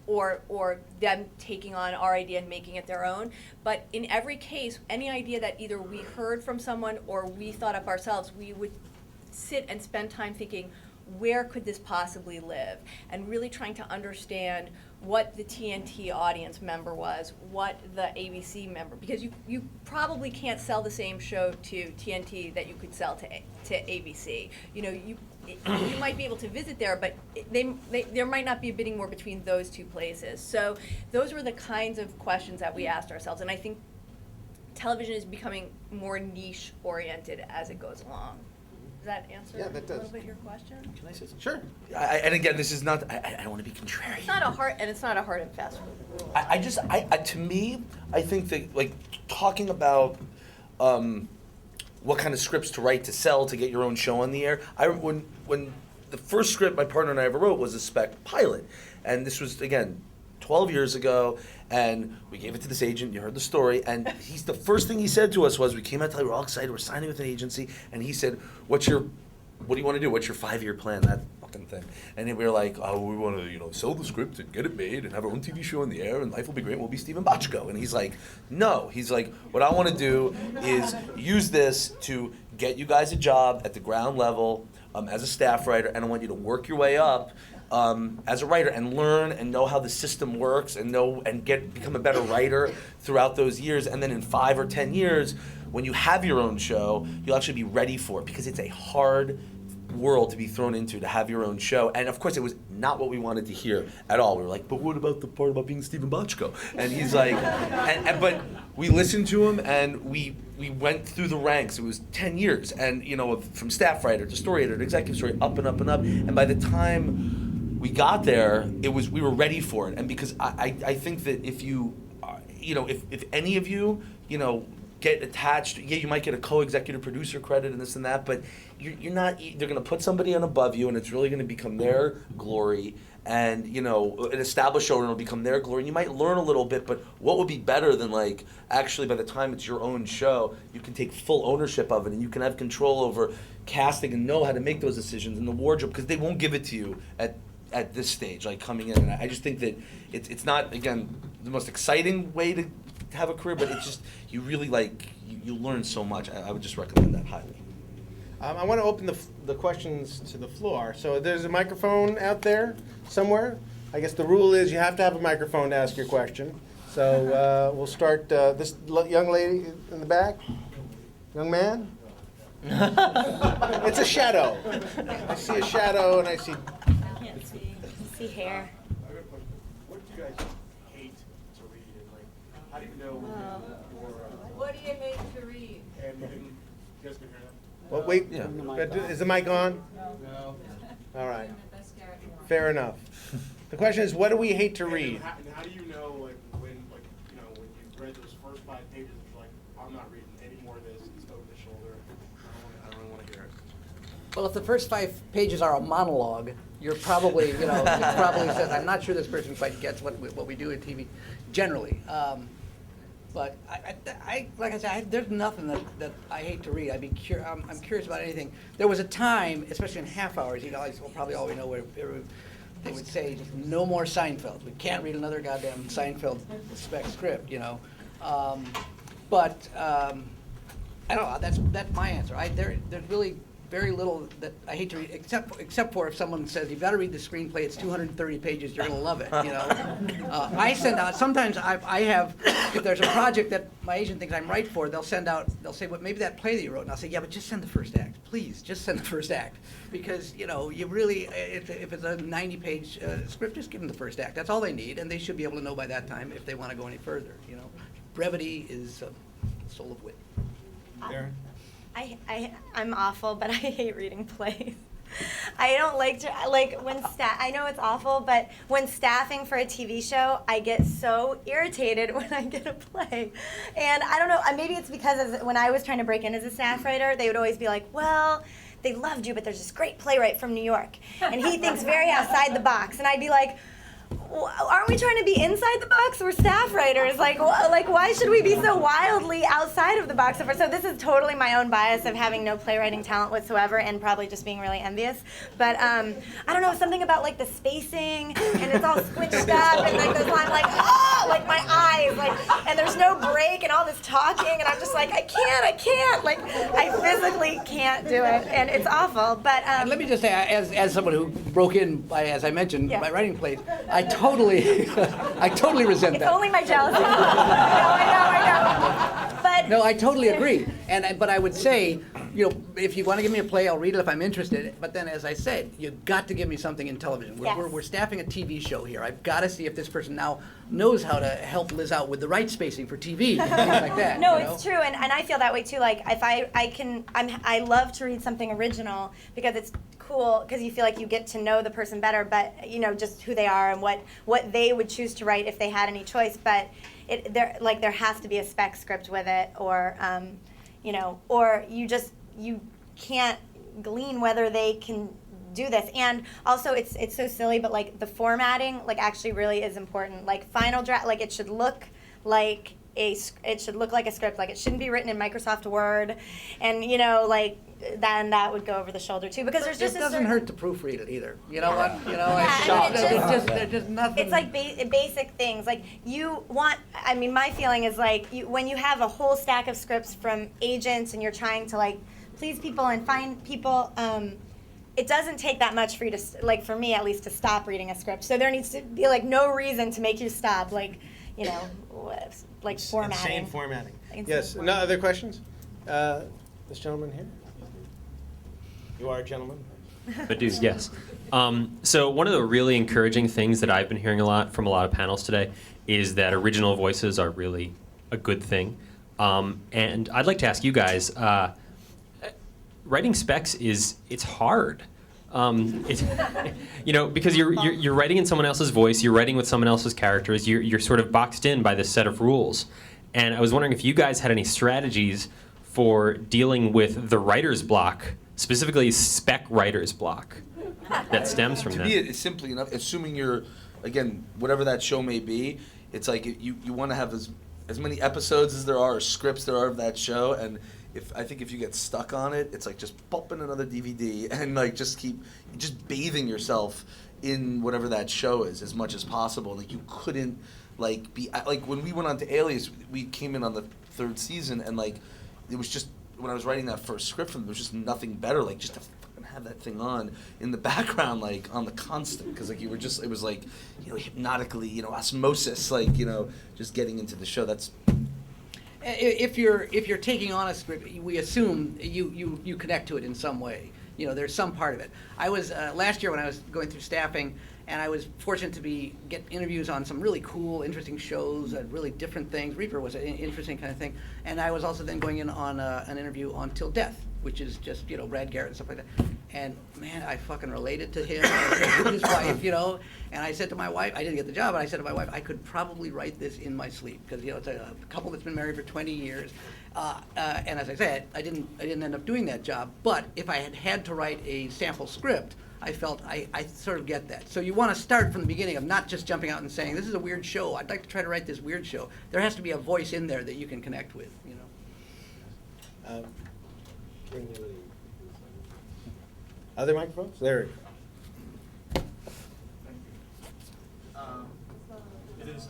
or them taking on our idea and making it their own. But in every case, any idea that either we heard from someone or we thought up ourselves, we would sit and spend time thinking, where could this possibly live? And really trying to understand what the TNT audience member was, what the ABC member, because you probably can't sell the same show to TNT that you could sell to ABC. You might be able to visit there, but there might not be a bidding war between those two places. So those were the kinds of questions that we asked ourselves, and I think television is becoming more niche oriented as it goes along. Does that answer Yeah, that does. a little bit your question? Can I say something? Sure. And again, this is not. I don't want to be contrarian. It's not a hard and fast rule. To me, I think that talking about what kind of scripts to write to sell to get your own show on the air. When the first script my partner and I ever wrote was a spec pilot, and this was again 12 years ago, and we gave it to this agent. You heard the story, and the first thing he said to us was, we came out to, we were all excited, we're signing with an agency, and he said, what do you want to do? What's your 5-year plan? That fucking thing. And then we were like, oh, we want to sell the script and get it made and have our own TV show on the air, and life will be great, and we'll be Stephen Bochco. And he's like, no. He's like, what I want to do is use this to get you guys a job at the ground level as a staff writer, and I want you to work your way up as a writer and learn and know how the system works and become a better writer throughout those years. And then in 5 or 10 years, when you have your own show, you'll actually be ready for it, because it's a hard world to be thrown into, to have your own show. And of course, it was not what we wanted to hear at all. We were like, but what about the part about being Stephen Bochco? And he's like, but we listened to him, and we went through the ranks. It was 10 years, and from staff writer to story editor to executive story, up and up and up. And by the time we got there, we were ready for it. And because I think that if you, if any of you, get attached. Yeah, you might get a co-executive producer credit and this and that, but you're not. They're going to put somebody on above you, and it's really going to become their glory. And an established showrunner will become their glory. And you might learn a little bit, but what would be better than actually by the time it's your own show, you can take full ownership of it, and you can have control over casting and know how to make those decisions in the wardrobe, because they won't give it to you at this stage, coming in. And I just think that it's not, again, the most exciting way to have a career, but it's just, you really you learn so much. I would just recommend that highly. I want to open the questions to the floor. So there's a microphone out there somewhere. I guess the rule is you have to have a microphone to ask your question. So we'll start this young lady in the back. Young man? It's a shadow. I see a shadow and I see... Can't see. I see hair. What do you guys hate to read? And how do you know What do you hate to read? and you guys can hear that? Well, wait. Yeah. Is the mic on? No. All right. Fair enough. The question is, what do we hate to read? And how do you know, when you've read those first 5 pages, it's like, I'm not reading any more of this. It's over the shoulder. I don't really want to hear it. Well, if the first 5 pages are a monologue, you're probably, it probably says, I'm not sure this person quite gets what we do in TV, generally. But I like I said, there's nothing that I hate to read. I'm curious about anything. There was a time, especially in half hours, you guys will probably always know where they would say, just no more Seinfeld. We can't read another goddamn Seinfeld spec script, But I don't know. That's my answer. There's really very little that I hate to read, except for if someone says, you've got to read the screenplay, it's 230 pages, you're going to love it, I send out, sometimes I have, if there's a project that my agent thinks I'm right for, they'll say, well, maybe that play that you wrote, and I'll say, yeah, but just send the first act. Please, just send the first act. Because, you really, if it's a 90-page script, just give them the first act. That's all they need, and they should be able to know by that time if they want to go any further, Brevity is the soul of wit. Darren? I'm awful, but I hate reading plays. I don't like to, when I know it's awful, but when staffing for a TV show, I get so irritated when I get a play. And I don't know, maybe it's because when I was trying to break in as a staff writer, they would always be like, well, they loved you, but there's this great playwright from New York, and he thinks very outside the box. And I'd be like, aren't we trying to be inside the box? We're staff writers. Why should we be so wildly outside of the box? So this is totally my own bias of having no playwriting talent whatsoever and probably just being really envious. But I don't know, something about the spacing and it's all squished up and those lines my eyes and there's no break and all this talking and I'm just I can't. I physically can't do it and it's awful. But and let me just say, as someone who broke in as I mentioned, by writing plays, I totally resent that. It's only my jealousy. I know. But no, I totally agree. But I would say, if you want to give me a play, I'll read it if I'm interested. But then, as I said, you've got to give me something in television. We're staffing a TV show here. I've got to see if this person now knows how to help Liz out with the right spacing for TV and things like that. No, it's true, and I feel that way too. If I love to read something original because it's cool because you feel like you get to know the person better, but just who they are and what they would choose to write if they had any choice. But there has to be a spec script with it, or or you can't glean whether they can do this. And also it's so silly, but the formatting actually really is important. Final draft, it should look like a script. It shouldn't be written in Microsoft Word, and then that would go over the shoulder too, because there's just it doesn't hurt to proofread it either. You know what? There's just nothing. It's basic things. My feeling is when you have a whole stack of scripts from agents and you're trying to please people and find people, it doesn't take that much for you to, for me at least, to stop reading a script. So there needs to be no reason to make you stop, formatting. Insane formatting. Yes. Formatting. No other questions? This gentleman here. You are a gentleman. But dude, yes. So one of the really encouraging things that I've been hearing a lot from a lot of panels today is that original voices are really a good thing. And I'd like to ask you guys, writing specs it's hard. Because you're writing in someone else's voice, you're writing with someone else's characters, you're sort of boxed in by this set of rules. And I was wondering if you guys had any strategies for dealing with the writer's block, specifically spec writer's block, that stems from To that. me, it's simply enough. Assuming you're, again, whatever that show may be, it's like you want to have as many episodes as there are, or scripts there are of that show, and I think if you get stuck on it, it's like just pop in another DVD and like just keep bathing yourself in whatever that show is as much as possible. Like you couldn't like be like when we went on to Alias, we came in on the 3rd season, and like it was just when I was writing that first script for them, there was just nothing better like just to fucking have that thing on in the background, like on the constant, because like you were just, it was like, you know, hypnotically, you know, osmosis, like, you know, just getting into the show. That's If you're taking on a script, we assume you connect to it in some way. You know, there's some part of it. I was last year when I was going through staffing, and I was fortunate to get interviews on some really cool, interesting shows, really different things. Reaper was an interesting kind of thing, and I was also then going in on an interview on Till Death, which is just, you know, Brad Garrett and stuff like that. And man, I fucking related to him and his wife, you know. And I said to my wife, I didn't get the job, but I said to my wife, I could probably write this in my sleep, because, you know, it's a couple that's been married for 20 years. And as I said, I didn't end up doing that job. But if I had to write a sample script, I felt I sort of get that. So you want to start from the beginning of not just jumping out and saying, this is a weird show, I'd like to try to write this weird show. There has to be a voice in there that you can connect with, you know. Other microphones? There. It is.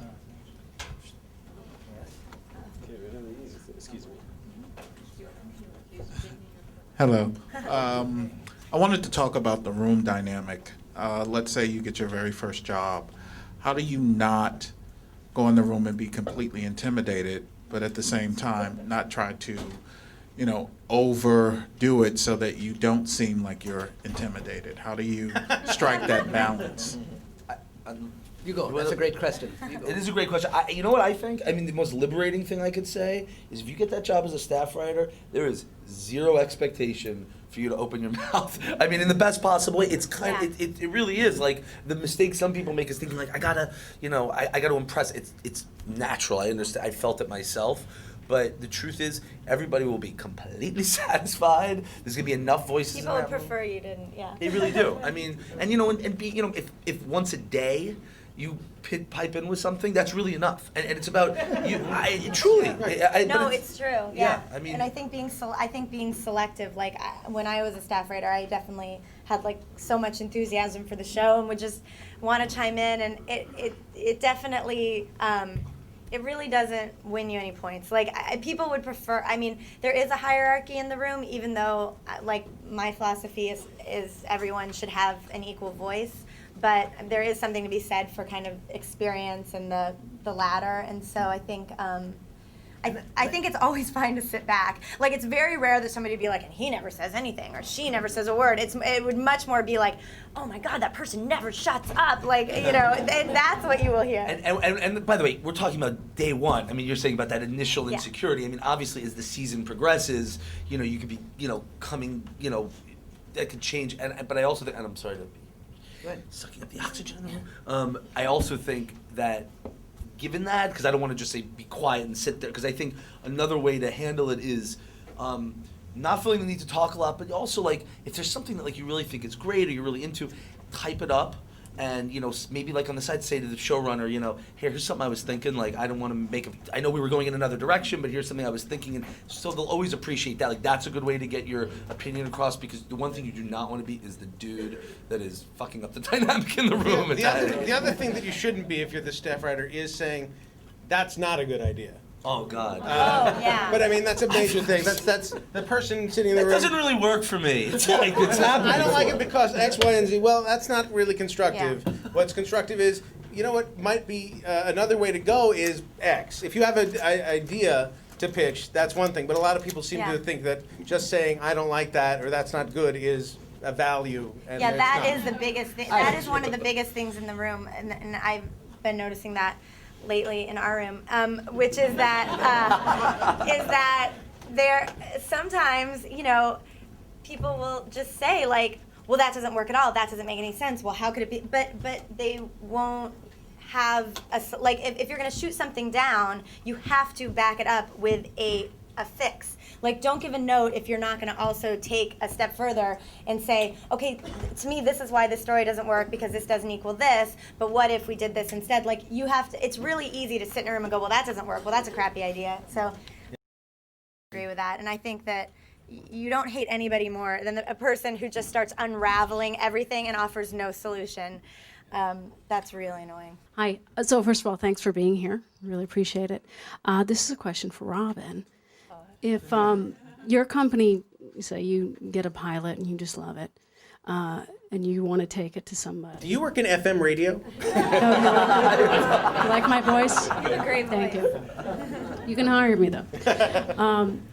Excuse me. Hello. I wanted to talk about the room dynamic. Let's say you get your very first job. How do you not go in the room and be completely intimidated, but at the same time not try to, you know, overdo it so that you don't seem like you're intimidated? How do you strike that balance? You go. That's a great question. You go. It is a great question. You know what I think? I mean, the most liberating thing I could say is if you get that job as a staff writer, there is zero expectation for you to open your mouth. I mean, in the best possible way. It's kind of, it really is like the mistake some people make is thinking like, I gotta, you know, I gotta impress. It's natural. I understand. I felt it myself. But the truth is, everybody will be completely satisfied. There's gonna be enough voices. People would prefer you didn't, yeah. They really do. I mean, and you know, and be, you know, if once a day you pipe in with something, that's really enough. And it's about you. Truly. No, it's true. Yeah. I mean, and I think being selective. Like when I was a staff writer, I definitely had like so much enthusiasm for the show and would just want to chime in. And it definitely. It really doesn't win you any points. Like people would prefer. I mean, there is a hierarchy in the room, even though like my philosophy is everyone should have an equal voice. But there is something to be said for kind of experience and the ladder. And so I think I think it's always fine to sit back. Like it's very rare that somebody would be like, and he never says anything or she never says a word. It would much more be like, oh my God, that person never shuts up. Like, you know, and that's what you will hear. And by the way, we're talking about day one. I mean, you're saying about that initial insecurity. I mean, obviously, as the season progresses, you know, you could be, you know, coming, you know, that could change. But I also think, and I'm sorry to be sucking up the oxygen in the room. I also think that given that, because I don't want to just say be quiet and sit there, because I think another way to handle it is not feeling the need to talk a lot, but also like if there's something that like you really think is great or you're really into, type it up. And, you know, maybe like on the side say to the showrunner, you know, hey, here's something I was thinking, like I don't want to make I know we were going in another direction, but here's something I was thinking. And so they'll always appreciate that. Like that's a good way to get your opinion across, because the one thing you do not want to be is the dude that is fucking up the dynamic in the room. The other thing that you shouldn't be if you're the staff writer is saying, that's not a good idea. Oh God. Yeah. But I mean, that's a major thing. That's the person sitting in the That room. doesn't really work for me. It's like it's happened. I don't like it because X, Y, and Z. Well, that's not really constructive. Yeah. What's constructive is, you know what might be another way to go is X. If you have an idea to pitch, that's one thing. But a lot of people seem to think that just saying, I don't like that or that's not good is a value. And yeah, that not. is the biggest thing. That is one of the biggest things in the room. And I've been noticing that lately in our room, which is that there sometimes, you know, people will just say like, well, that doesn't work at all. That doesn't make any sense. Well, how could it be? But they won't have like if you're going to shoot something down, you have to back it up with a fix. Like, don't give a note if you're not going to also take a step further and say, okay, to me, this is why this story doesn't work because this doesn't equal this, but what if we did this instead? Like, you have to, it's really easy to sit in a room and go, well, that doesn't work. Well, that's a crappy idea. So I agree with that. And I think that you don't hate anybody more than a person who just starts unraveling everything and offers no solution. That's really annoying. Hi. So first of all, thanks for being here. Really appreciate it. This is a question for Robin. If your company, say you get a pilot and you just love it, and you want to take it to somebody. Do you work in FM radio? You like my voice? Great Thank you. You can hire me though.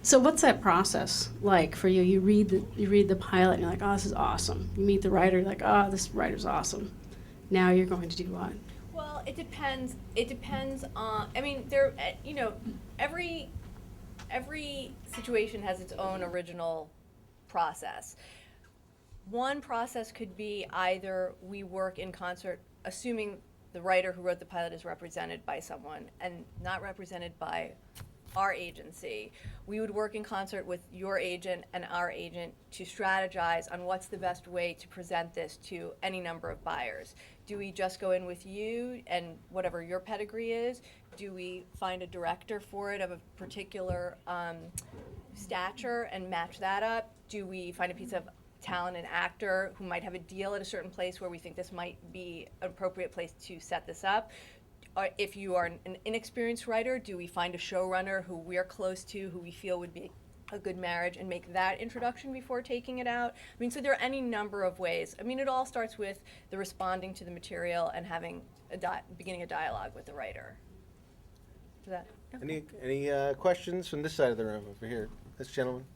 So what's that process like for you? You read the pilot and you're like, oh, this is awesome. You meet the writer, you're like, oh, this writer's awesome. Now you're going to do what? Well, it depends. It depends on. I mean, every situation has its own original process. One process could be either we work in concert, assuming the writer who wrote the pilot is represented by someone and not represented by our agency. We would work in concert with your agent and our agent to strategize on what's the best way to present this to any number of buyers. Do we just go in with you and whatever your pedigree is? Do we find a director for it of a particular stature and match that up? Do we find a piece of talent and actor who might have a deal at a certain place where we think this might be an appropriate place to set this up? If you are an inexperienced writer, do we find a showrunner who we're close to, who we feel would be a good marriage, and make that introduction before taking it out? I mean, so there are any number of ways. I mean, it all starts with the responding to the material and having beginning a dialogue with the writer. Is that? Any questions from this side of the room over here? This gentleman.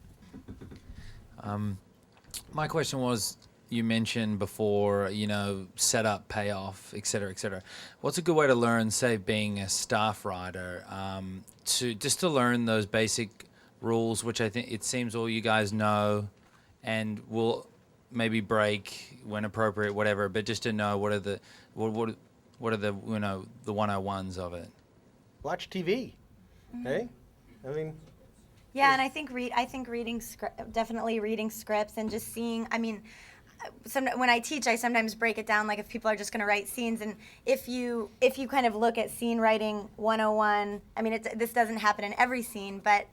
My question was, you mentioned before, setup, payoff, et cetera, What's a good way to learn, say, being a staff writer, to learn those basic rules, which I think it seems all you guys know, and will maybe break when appropriate, whatever. But just to know what are the 101s of it. Watch TV. Hey, I mean. Yeah, and I think definitely reading scripts and just seeing. I mean, when I teach, I sometimes break it down like if people are just going to write scenes, and if you kind of look at scene writing 101. I mean, this doesn't happen in every scene, but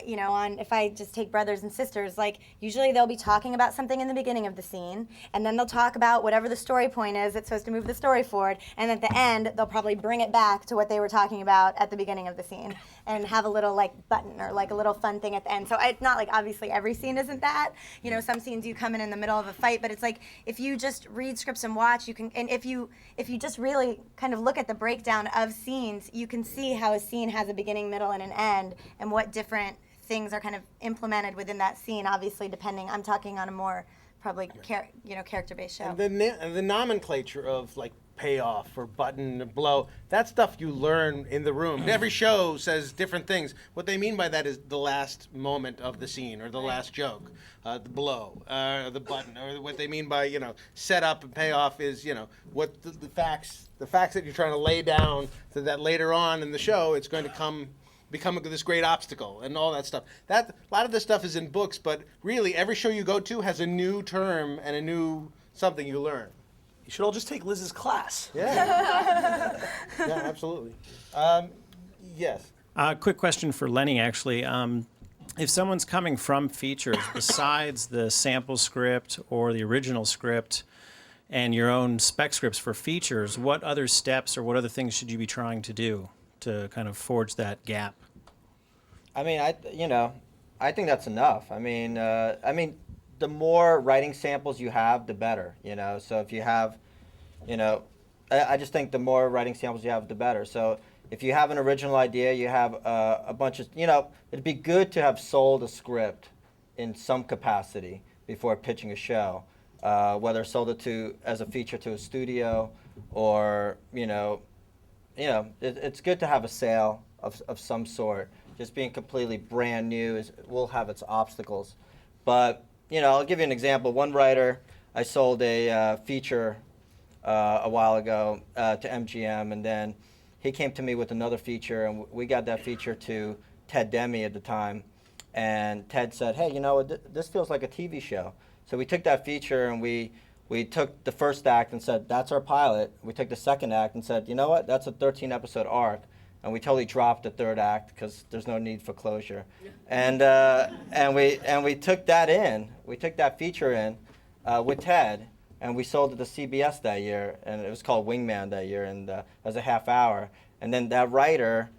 if I just take brothers and sisters, like usually they'll be talking about something in the beginning of the scene, and then they'll talk about whatever the story point is that's supposed to move the story forward, and at the end they'll probably bring it back to what they were talking about at the beginning of the scene, and have a little like button or like a little fun thing at the end. So it's not like obviously every scene isn't that. Some scenes you come in the middle of a fight, but it's like if you just read scripts and watch, you can, and if you just really kind of look at the breakdown of scenes, you can see how a scene has a beginning, middle, and an end, and what different things are kind of implemented within that scene, obviously depending. I'm talking on a more probably character-based show. And the nomenclature of like payoff or button or blow, that stuff you learn in the room. Every show says different things. What they mean by that is the last moment of the scene or the last joke, the blow, the button, or what they mean by set up and payoff is what the facts that you're trying to lay down so that later on in the show it's going to become this great obstacle and all that stuff. A lot of this stuff is in books, but really every show you go to has a new term and a new something you learn. You should all just take Liz's class. Yeah. Yeah, absolutely. Yes. Quick question for Lenny, actually. If someone's coming from features, besides the sample script or the original script and your own spec scripts for features, what other steps or what other things should you be trying to do to kind of forge that gap? I mean, I think that's enough. I mean, the more writing samples you have, the better. So if you have, I just think the more writing samples you have, the better. So if you have an original idea, you have a bunch of, it'd be good to have sold a script in some capacity before pitching a show, whether sold it as a feature to a studio or, it's good to have a sale of some sort. Just being completely brand new will have its obstacles. But, I'll give you an example. One writer, I sold a feature a while ago to MGM, and then he came to me with another feature, and we got that feature to Ted Demme at the time. And Ted said, hey, you know, this feels like a TV show. So we took that feature and we took the first act and said, that's our pilot. We took the second act and said, you know what, that's a 13-episode arc. And we totally dropped the third act because there's no need for closure. And we took that in. We took that feature in with Ted, and we sold it to CBS that year. And it was called Wingman that year, and as a half hour. And then that writer,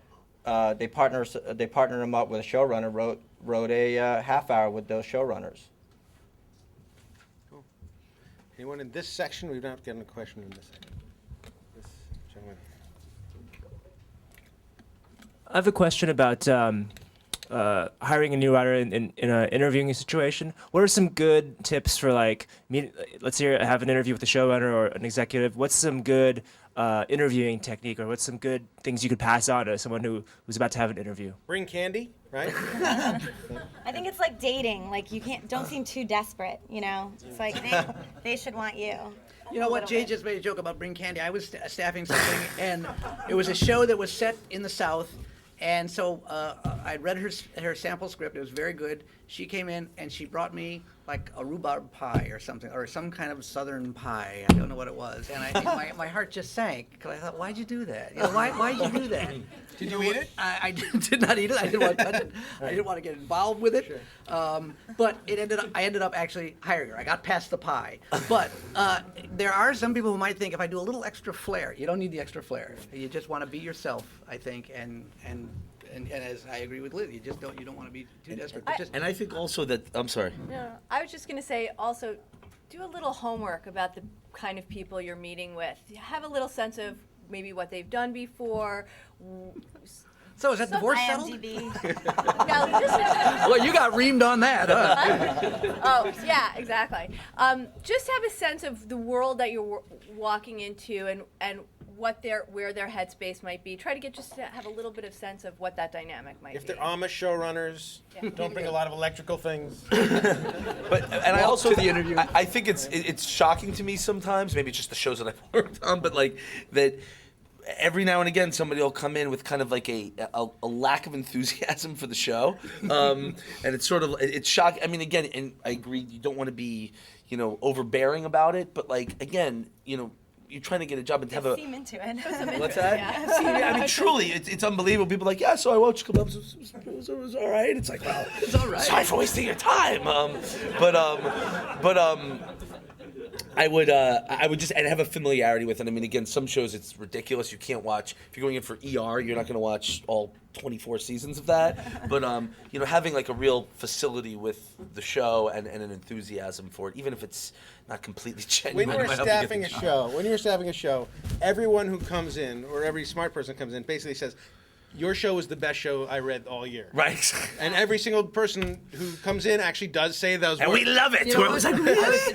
they partnered him up with a showrunner, wrote a half hour with those showrunners. Cool. Anyone in this section? We're not getting a question in this section. This gentleman. I have a question about hiring a new writer in an interviewing situation. What are some good tips for, like, let's say I have an interview with a showrunner or an executive. What's some good interviewing technique, or what's some good things you could pass on to someone who's about to have an interview? Bring candy, right? I think it's like dating. Like, don't seem too desperate, you know? It's like they should want you. You know what? Jay just made a joke about Bring Candy. I was staffing something, and it was a show that was set in the South. And so I read her sample script. It was very good. She came in and she brought me like a rhubarb pie or something, or some kind of southern pie. I don't know what it was. And my heart just sank because I thought, why'd you do that? You know, why'd you do that? Did you eat it? I did not eat it. I didn't want to touch it. I didn't want to get involved with it. Sure. But I ended up actually hiring her. I got past the pie. But there are some people who might think if I do a little extra flair, you don't need the extra flair. You just want to be yourself, I think, and as I agree with Liz, you don't want to be too desperate. And I think also that, I'm sorry. No, I was just going to say also, do a little homework about the kind of people you're meeting with. Have a little sense of maybe what they've done before. So is that divorce settled? No, just Well, you got reamed on that, huh? Oh, yeah, exactly. Just have a sense of the world that you're walking into and where their headspace might be. Try to have a little bit of sense of what that dynamic might be. If they're Amish showrunners, don't bring a lot of electrical things. I also the interview. I think it's shocking to me sometimes. Maybe it's just the shows that I've worked on, but like that. Every now and again, somebody will come in with kind of like a lack of enthusiasm for the show, and it's sort of it's shocking. I mean, again, and I agree, you don't want to be, overbearing about it, but like again, you're trying to get a job and have a. Seem into it. What's that? Yeah. I mean, truly, it's unbelievable. People are like, yeah, so I watched a couple episodes. It was all right. It's like, well, it's all right. Sorry for wasting your time. I would just and have a familiarity with it. I mean, again, some shows it's ridiculous. You can't watch if you're going in for ER. You're not going to watch all 24 seasons of that. But having like a real facility with the show and an enthusiasm for it, even if it's not completely genuine. When you're staffing a show, everyone who comes in or every smart person comes in basically says, your show is the best show I read all year. Right. And every single person who comes in actually does say those and words. And we love it.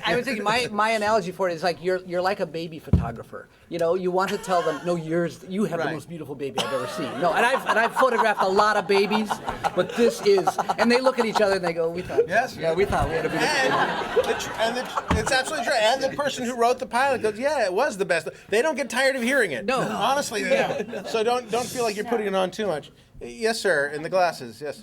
I was thinking my analogy for it is like you're like a baby photographer. You want to tell them, no, you have the most beautiful baby I've ever seen. No, and I've photographed a lot of babies, but this is, and they look at each other and they go, we thought, yes, yeah, we thought we had a beautiful baby. It's absolutely true. And the person who wrote the pilot goes, yeah, it was the best. They don't get tired of hearing it. No, honestly, they don't. So don't feel like you're putting it on too much. Yes, sir. In the glasses. Yes.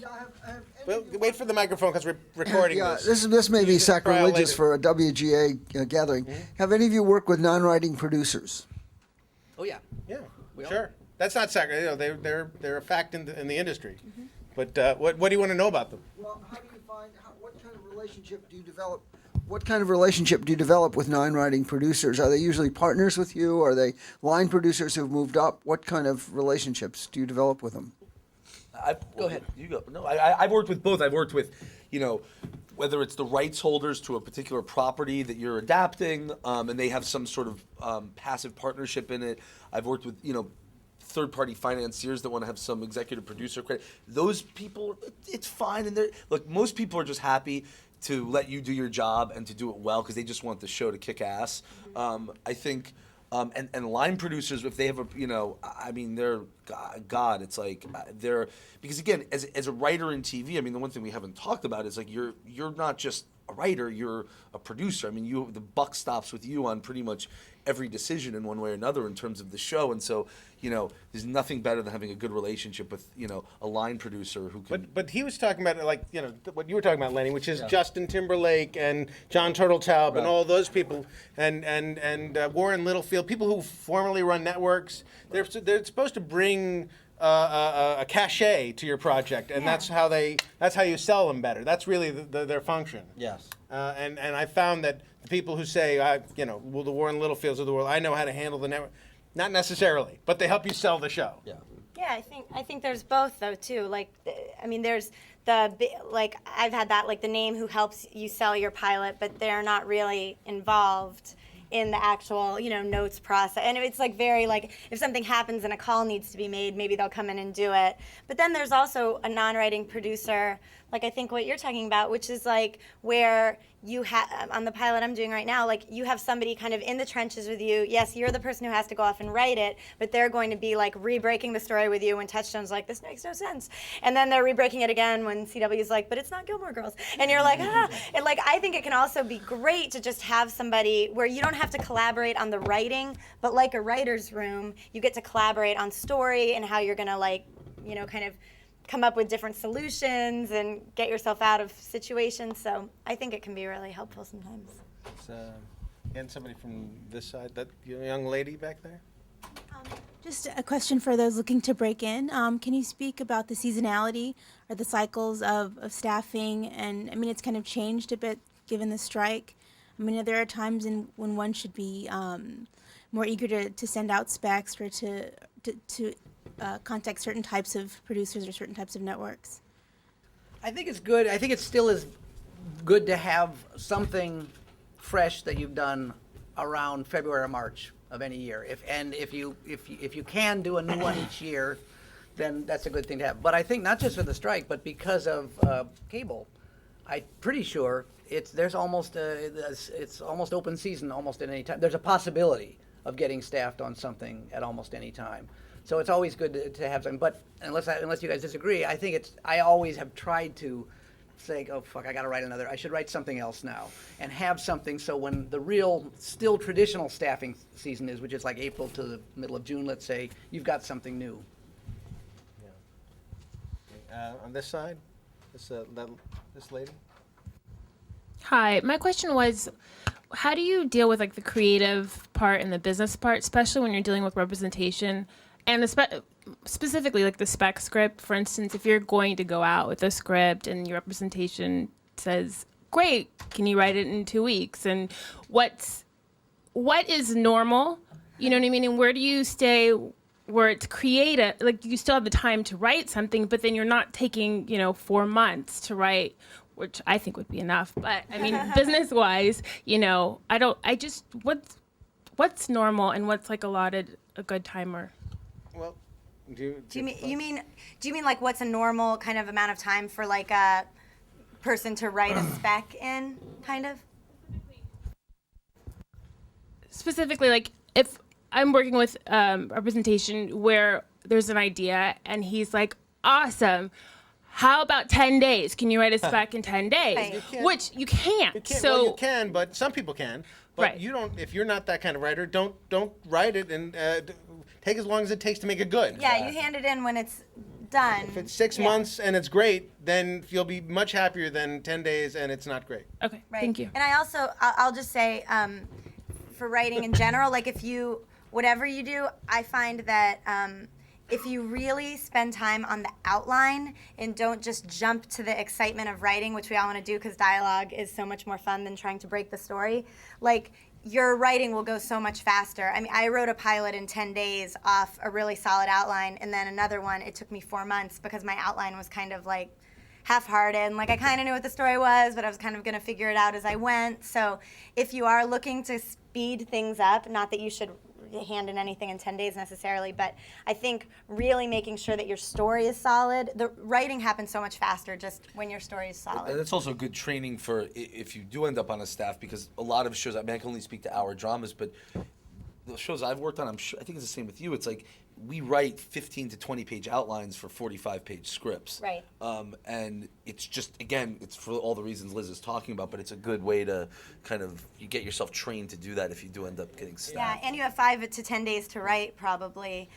Well, wait for the microphone because we're recording this. This may be sacrilegious for a WGA gathering. Mm-hmm. Have any of you worked with non-writing producers? Oh yeah. Yeah. Sure. That's not sacrilegious. They're a fact in the industry. Mm-hmm. But what do you want to know about them? Well, how do you find what kind of relationship do you develop? What kind of relationship do you develop with non-writing producers? Are they usually partners with you? Are they line producers who've moved up? What kind of relationships do you develop with them? Go ahead. You go. No, I've worked with both. I've worked with, whether it's the rights holders to a particular property that you're adapting, and they have some sort of passive partnership in it. I've worked with, third-party financiers that want to have some executive producer credit. Those people, it's fine. And most people are just happy to let you do your job and to do it well because they just want the show to kick ass. I think. And line producers, if they have they're God. It's like they're because again, as a writer in TV, I mean, the one thing we haven't talked about is like you're not just a writer, you're a producer. I mean, the buck stops with you on pretty much every decision in one way or another in terms of the show. And so, there's nothing better than having a good relationship with, a line producer who can. But he was talking about what you were talking about, Lenny, which is Justin Timberlake and John Turteltaub and all those people, and Warren Littlefield, people who formerly run networks. They're supposed to bring a cachet to your project, and that's how you sell them better. That's really their function. Yes. And I found that the people who say, well, the Warren Littlefields of the world, I know how to handle the network, not necessarily, but they help you sell the show. Yeah. Yeah, I think there's both though too. Like, I mean, there's I've had that, like the name who helps you sell your pilot, but they're not really involved in the actual, notes process. And it's like very like, if something happens and a call needs to be made, maybe they'll come in and do it. But then there's also a non-writing producer, like I think what you're talking about, which is like where you have, on the pilot I'm doing right now, like you have somebody kind of in the trenches with you. Yes, you're the person who has to go off and write it, but they're going to be like re-breaking the story with you when Touchstone's like, this makes no sense. And then they're re-breaking it again when CW's like, but it's not Gilmore Girls. And you're like, ah. And like, I think it can also be great to just have somebody where you don't have to collaborate on the writing, but like a writer's room, you get to collaborate on story and how you're gonna like, kind of come up with different solutions and get yourself out of situations. So I think it can be really helpful sometimes. And somebody from this side, that young lady back there? Just a question for those looking to break in. Can you speak about the seasonality or the cycles of staffing? And I mean, it's kind of changed a bit given the strike. I mean, there are times when one should be more eager to send out specs or to contact certain types of producers or certain types of networks. I think it's good. I think it still is good to have something fresh that you've done around February or March of any year. If you can do a new one each year, then that's a good thing to have. But I think not just for the strike, but because of cable, I'm pretty sure it's almost open season almost at any time. There's a possibility of getting staffed on something at almost any time. So it's always good to have something. But unless you guys disagree, I think I always have tried to say, oh fuck, I got to write another. I should write something else now, and have something so when the real, still traditional staffing season is, which is like April to the middle of June, let's say, you've got something new. On this side, this lady. Hi, my question was, how do you deal with like the creative part and the business part, especially when you're dealing with representation? And specifically, like the spec script, for instance, if you're going to go out with a script and your representation says, great, can you write it in 2 weeks? And what is normal? You know what I mean? And where do you stay where it's creative? Like you still have the time to write something, but then you're not taking, 4 months to write, which I think would be enough. But I mean, business-wise, what's normal and what's like allotted a good timer? Well, do you mean like what's a normal kind of amount of time for like a person to write a spec in, kind of? Specifically, like if I'm working with representation where there's an idea and he's like, awesome, how about 10 days? Can you write a spec in 10 days? Which you can't. Well, you can, but some people can. But right. You don't. If you're not that kind of writer, don't write it and take as long as it takes to make it good. Yeah, you hand it in when it's done. If it's 6 months and it's great, then you'll be much happier than 10 days and it's not great. Okay, right. Thank you. And I'll just say, for writing in general, like whatever you do, I find that if you really spend time on the outline and don't just jump to the excitement of writing, which we all want to do because dialogue is so much more fun than trying to break the story, like your writing will go so much faster. I mean, I wrote a pilot in 10 days off a really solid outline, and then another one, it took me 4 months because my outline was kind of like half-hearted, and like I kind of knew what the story was, but I was kind of going to figure it out as I went. So if you are looking to speed things up, not that you should hand in anything in 10 days necessarily, but I think really making sure that your story is solid. The writing happens so much faster just when your story is solid. That's also good training for if you do end up on a staff, because a lot of shows, I mean, I can only speak to our dramas, but the shows I've worked on, I think it's the same with you. It's like we write 15 to 20 page outlines for 45-page scripts. Right. And it's just, again, it's for all the reasons Liz is talking about, but it's a good way to kind of, you get yourself trained to do that if you do end up getting Yeah, stabbed. and you have 5 to 10 days to write, probably.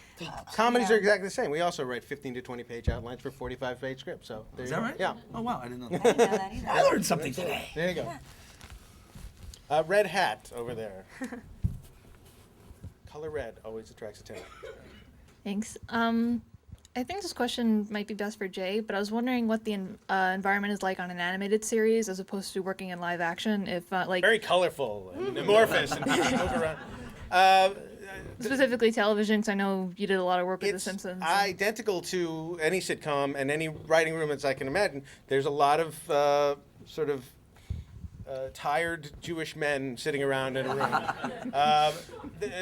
Comedies Yeah. are exactly the same. We also write 15 to 20 page outlines for 45-page scripts. So there Is you that go. right? Yeah. Oh, wow, I didn't know I didn't know that either. I learned something today. There you go. Red hat over there. Color red always attracts attention. Thanks. I think this question might be best for Jay, but I was wondering what the environment is like on an animated series as opposed to working in live action. If like Very colorful and amorphous and move around. specifically television, 'cause I know you did a lot of work with The It's Simpsons. identical to any sitcom and any writing room as I can imagine. There's a lot of sort of tired Jewish men sitting around in a room. It's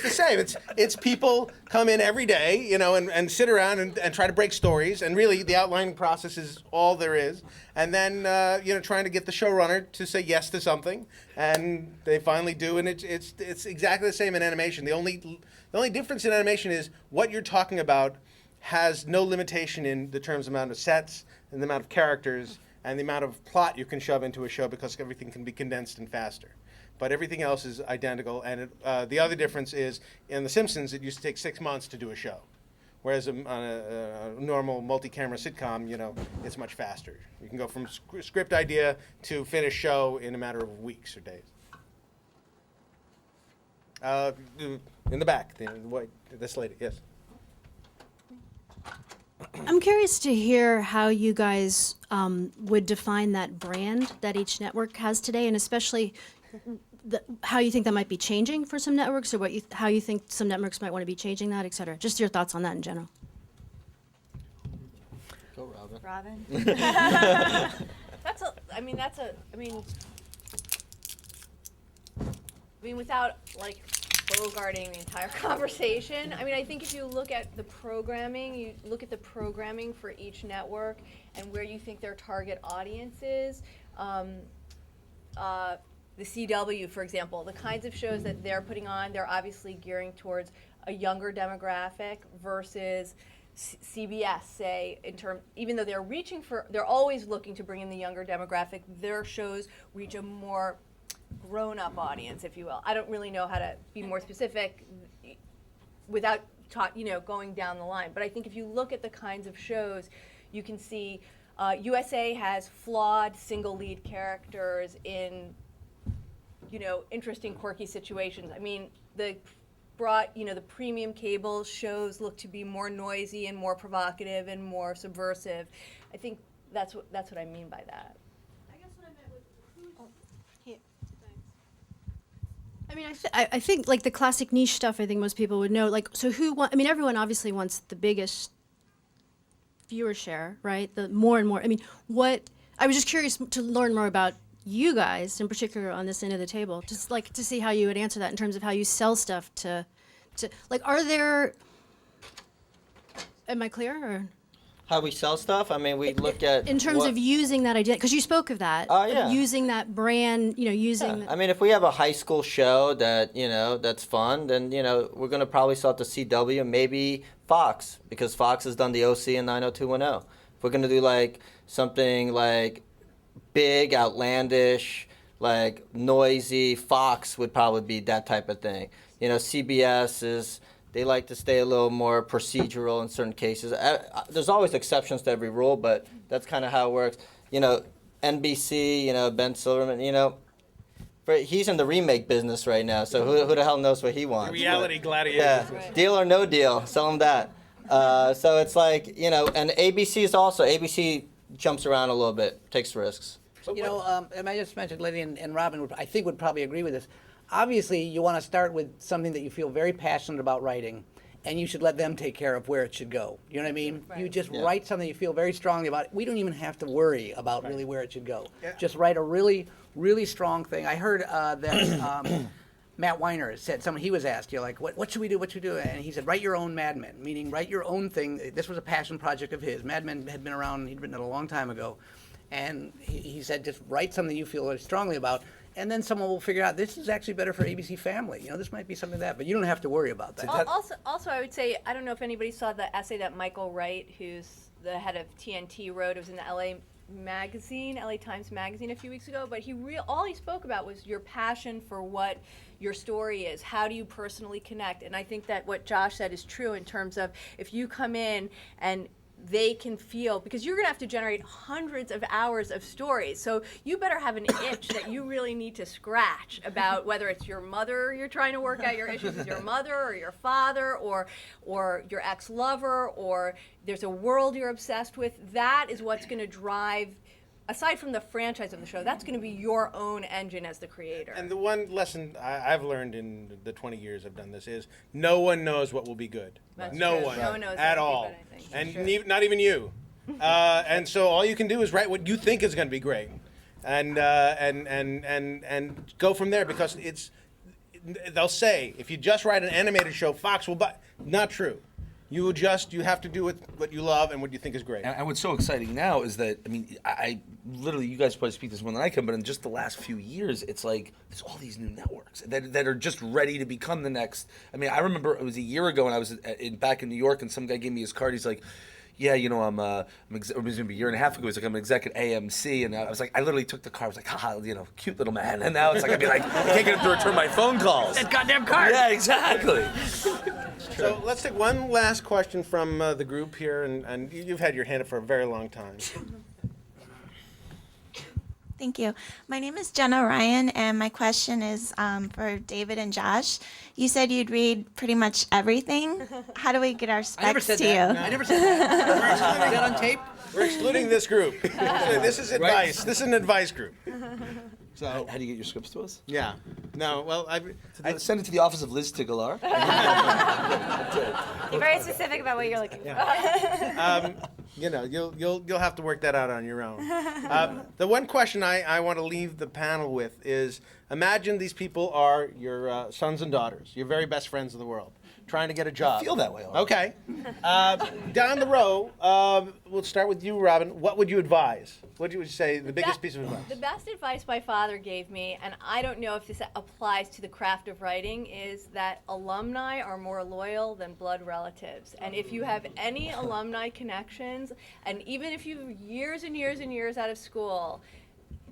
the same. It's people come in every day, and sit around and try to break stories. And really, the outlining process is all there is. And then, trying to get the showrunner to say yes to something, and they finally do. And it's exactly the same in animation. The only difference in animation is what you're talking about has no limitation in the terms of amount of sets and the amount of characters and the amount of plot you can shove into a show because everything can be condensed and faster. But everything else is identical. And the other difference is in The Simpsons, it used to take 6 months to do a show. Whereas on a normal multi-camera sitcom, it's much faster. You can go from script idea to finished show in a matter of weeks or days. In the back, this lady, yes. I'm curious to hear how you guys would define that brand that each network has today, and especially how you think that might be changing for some networks, or how you think some networks might want to be changing that, et cetera. Just your thoughts on that in general. Go, Robin. Robin? Without bogarting the entire conversation, I think if you look at the programming, you look at the programming for each network and where you think their target audience is. The CW, for example, the kinds of shows that they're putting on, they're obviously gearing towards a younger demographic versus CBS, say, even though they're always looking to bring in the younger demographic, their shows reach a more grown-up audience, if you will. I don't really know how to be more specific without going down the line. But I think if you look at the kinds of shows, you can see USA has flawed single lead characters in interesting, quirky situations. The premium cable shows look to be more noisy and more provocative and more subversive. I think that's what I mean by that. I think like the classic niche stuff, I think most people would know. Everyone obviously wants the biggest viewer share, right? The more and more. I was just curious to learn more about you guys, in particular on this end of the table, just like to see how you would answer that in terms of how you sell stuff to are there, am I clear, or? How we sell stuff? We look at In terms of using that idea, because you spoke of that. Oh, yeah. Using that brand, using. Yeah. If we have a high school show that that's fun, then we're gonna probably sell it to CW, maybe Fox, because Fox has done the OC and 90210. If we're gonna do something big, outlandish, noisy, Fox would probably be that type of thing. CBS they like to stay a little more procedural in certain cases. There's always exceptions to every rule, but that's kind of how it works. NBC, Ben Silverman, he's in the remake business right now, so who the hell knows what he wants? Reality gladiator. Yeah, Right. Deal or no deal, sell him that. So it's and ABC jumps around a little bit, takes risks. And I just mentioned Lenny and Robin I think would probably agree with this. Obviously, you want to start with something that you feel very passionate about writing, and you should let them take care of where it should go. You know what I mean? Right. You just Yeah. write something you feel very strongly about. We don't even have to worry about really where it should go. Yeah. Just write a really, really strong thing. I heard that Matt Weiner said, he was asked, what should we do, what should we do? And he said, write your own Mad Men, meaning write your own thing. This was a passion project of his. Mad Men had been around, he'd written it a long time ago. And he said, just write something you feel very strongly about, and then someone will figure out this is actually better for ABC Family. This might be something like that, but you don't have to worry about that. Also, I would say, I don't know if anybody saw the essay that Michael Wright, who's the head of TNT, wrote. It was in the LA Times Magazine a few weeks ago, but all he spoke about was your passion for what your story is. How do you personally connect? And I think that what Josh said is true in terms of if you come in and they can feel, because you're going to have to generate hundreds of hours of stories. So you better have an itch that you really need to scratch about whether it's your mother you're trying to work out your issues with your mother or your father or your ex-lover, or there's a world you're obsessed with. That is what's going to drive, aside from the franchise of the show, that's going to be your own engine as the creator. And the one lesson I've learned in the 20 years I've done this is no one knows what will be good. That's no true. one No one knows at what will be all. good, I think. And Sure. not even you. And so all you can do is write what you think is going to be great. And go from there, because they'll say, if you just write an animated show, Fox will buy. Not true. You have to do what you love and what you think is great. And what's so exciting now is that, I literally, you guys probably speak this more than I can, but in just the last few years, it's like there's all these new networks that are just ready to become the next. I remember it was a year ago when I was back in New York, and some guy gave me his card. He's like, yeah, it was going to be a year and a half ago. He's like, I'm an exec at AMC. And I was like, I literally took the card. I was like, haha, cute little man. And now it's like, I can't get him to return my phone calls. That goddamn card. Yeah, exactly. So let's take one last question from the group here, and you've had your hand up for a very long time. Thank you. My name is Jenna Ryan, and my question is for David and Josh. You said you'd read pretty much everything. How do we get our specs to you? I never said that. Is that on tape? We're excluding this group. This is advice. Right. This is an advice group. So how do you get your scripts to us? Yeah. No. Well, I send it to the office of Liz Tigelaar. Be very specific about what you're looking for. You'll have to work that out on your own. The one question I want to leave the panel with is: imagine these people are your sons and daughters, your very best friends in the world, trying to get a job. I feel that way already. Okay. Down the row, we'll start with you, Robin. What would you advise? What would you say the biggest piece of advice? The best advice my father gave me, and I don't know if this applies to the craft of writing, is that alumni are more loyal than blood relatives. And if you have any alumni connections, and even if you're years and years and years out of school,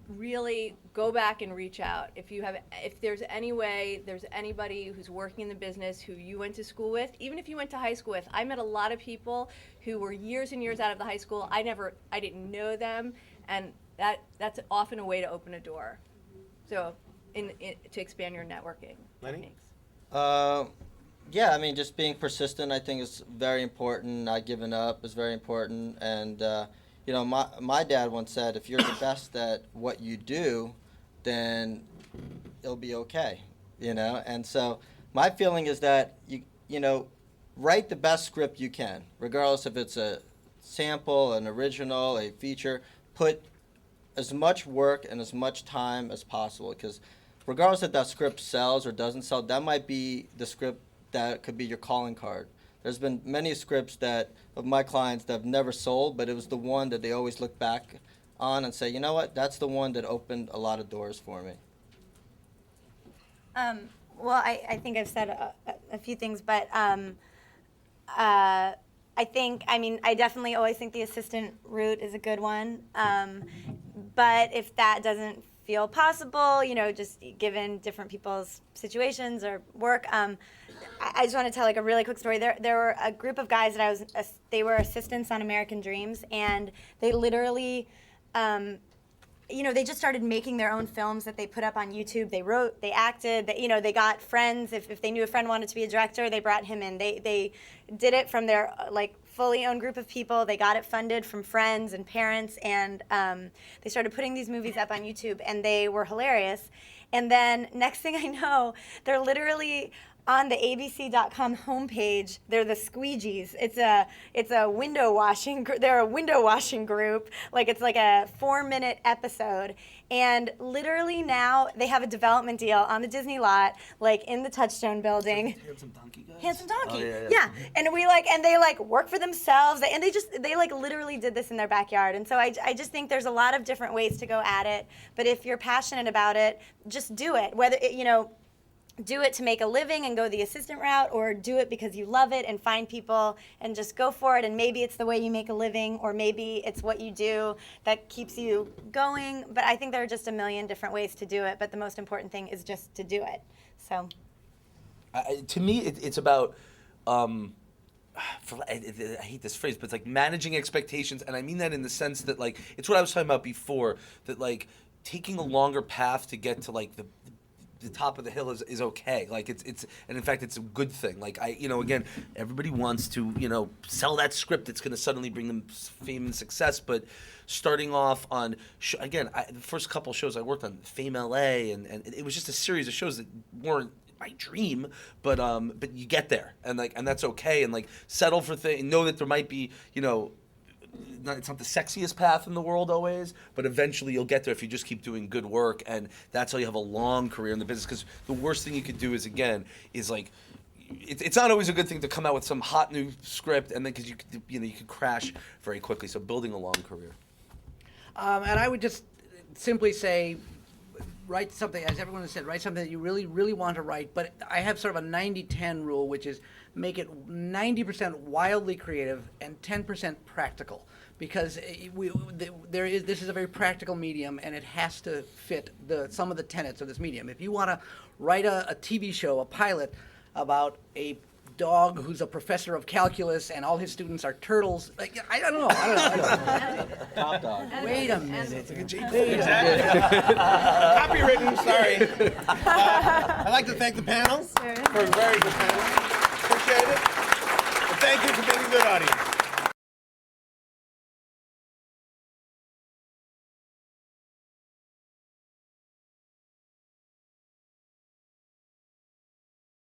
really go back and reach out. If there's any way, there's anybody who's working in the business who you went to school with, even if you went to high school with. I met a lot of people who were years and years out of the high school. I didn't know them, and that's often a way to open a door. So, to expand your networking. Lenny? Yeah, just being persistent, I think, is very important. Not giving up is very important, and my dad once said, if you're the best at what you do, then it'll be okay, And so my feeling is that you write the best script you can, regardless if it's a sample, an original, a feature. Put as much work and as much time as possible, because regardless if that script sells or doesn't sell, that might be the script that could be your calling card. There's been many scripts of my clients that have never sold, but it was the one that they always look back on and say, you know what, that's the one that opened a lot of doors for me. Well, I think I've said a few things, but I definitely always think the assistant route is a good one. But if that doesn't feel possible, just given different people's situations or work, I just want to tell a really quick story. There were a group of guys that they were assistants on American Dreams, and they literally, they just started making their own films that they put up on YouTube. They wrote, they acted, they got friends. If they knew a friend wanted to be a director, they brought him in. They did it from their fully owned group of people. They got it funded from friends and parents, and they started putting these movies up on YouTube, and they were hilarious. And then next thing I know, they're literally on the abc.com homepage, they're the squeegees. It's a window washing. They're a window washing group. Like it's like a 4-minute episode, and literally now they have a development deal on the Disney lot, like in the Touchstone building. Handsome donkey guys. Handsome Donkey. Oh, yeah. Yeah, and they work for themselves, and they like literally did this in their backyard. And so I just think there's a lot of different ways to go at it. But if you're passionate about it, just do it. Whether do it to make a living and go the assistant route, or do it because you love it and find people and just go for it. And maybe it's the way you make a living, or maybe it's what you do that keeps you going. But I think there are just a million different ways to do it. But the most important thing is just to do it. So. To me, it's about, I hate this phrase, but it's like managing expectations, and I mean that in the sense that like it's what I was talking about before. That like taking a longer path to get to like the top of the hill is okay. Like it's and in fact it's a good thing. Like again, everybody wants to sell that script that's going to suddenly bring them fame and success, but starting off on the first couple shows I worked on, Fame LA, and it was just a series of shows that weren't my dream, but you get there, and that's okay, and like settle for things, know that there might be it's not the sexiest path in the world always, but eventually you'll get there if you just keep doing good work, and that's how you have a long career in the business. Because the worst thing you could do is like it's not always a good thing to come out with some hot new script and then because you could crash very quickly. So building a long career. And I would just simply say, write something, as everyone has said, write something that you really, really want to write. But I have sort of a 90-10 rule, which is make it 90% wildly creative and 10% practical. Because this is a very practical medium, and it has to fit some of the tenets of this medium. If you want to write a TV show, a pilot, about a dog who's a professor of calculus and all his students are turtles, I don't know. Top dog. Wait a minute. Copywritten, sorry. I'd like to thank the panel for a very good panel. Appreciate it. And thank you for being a good audience.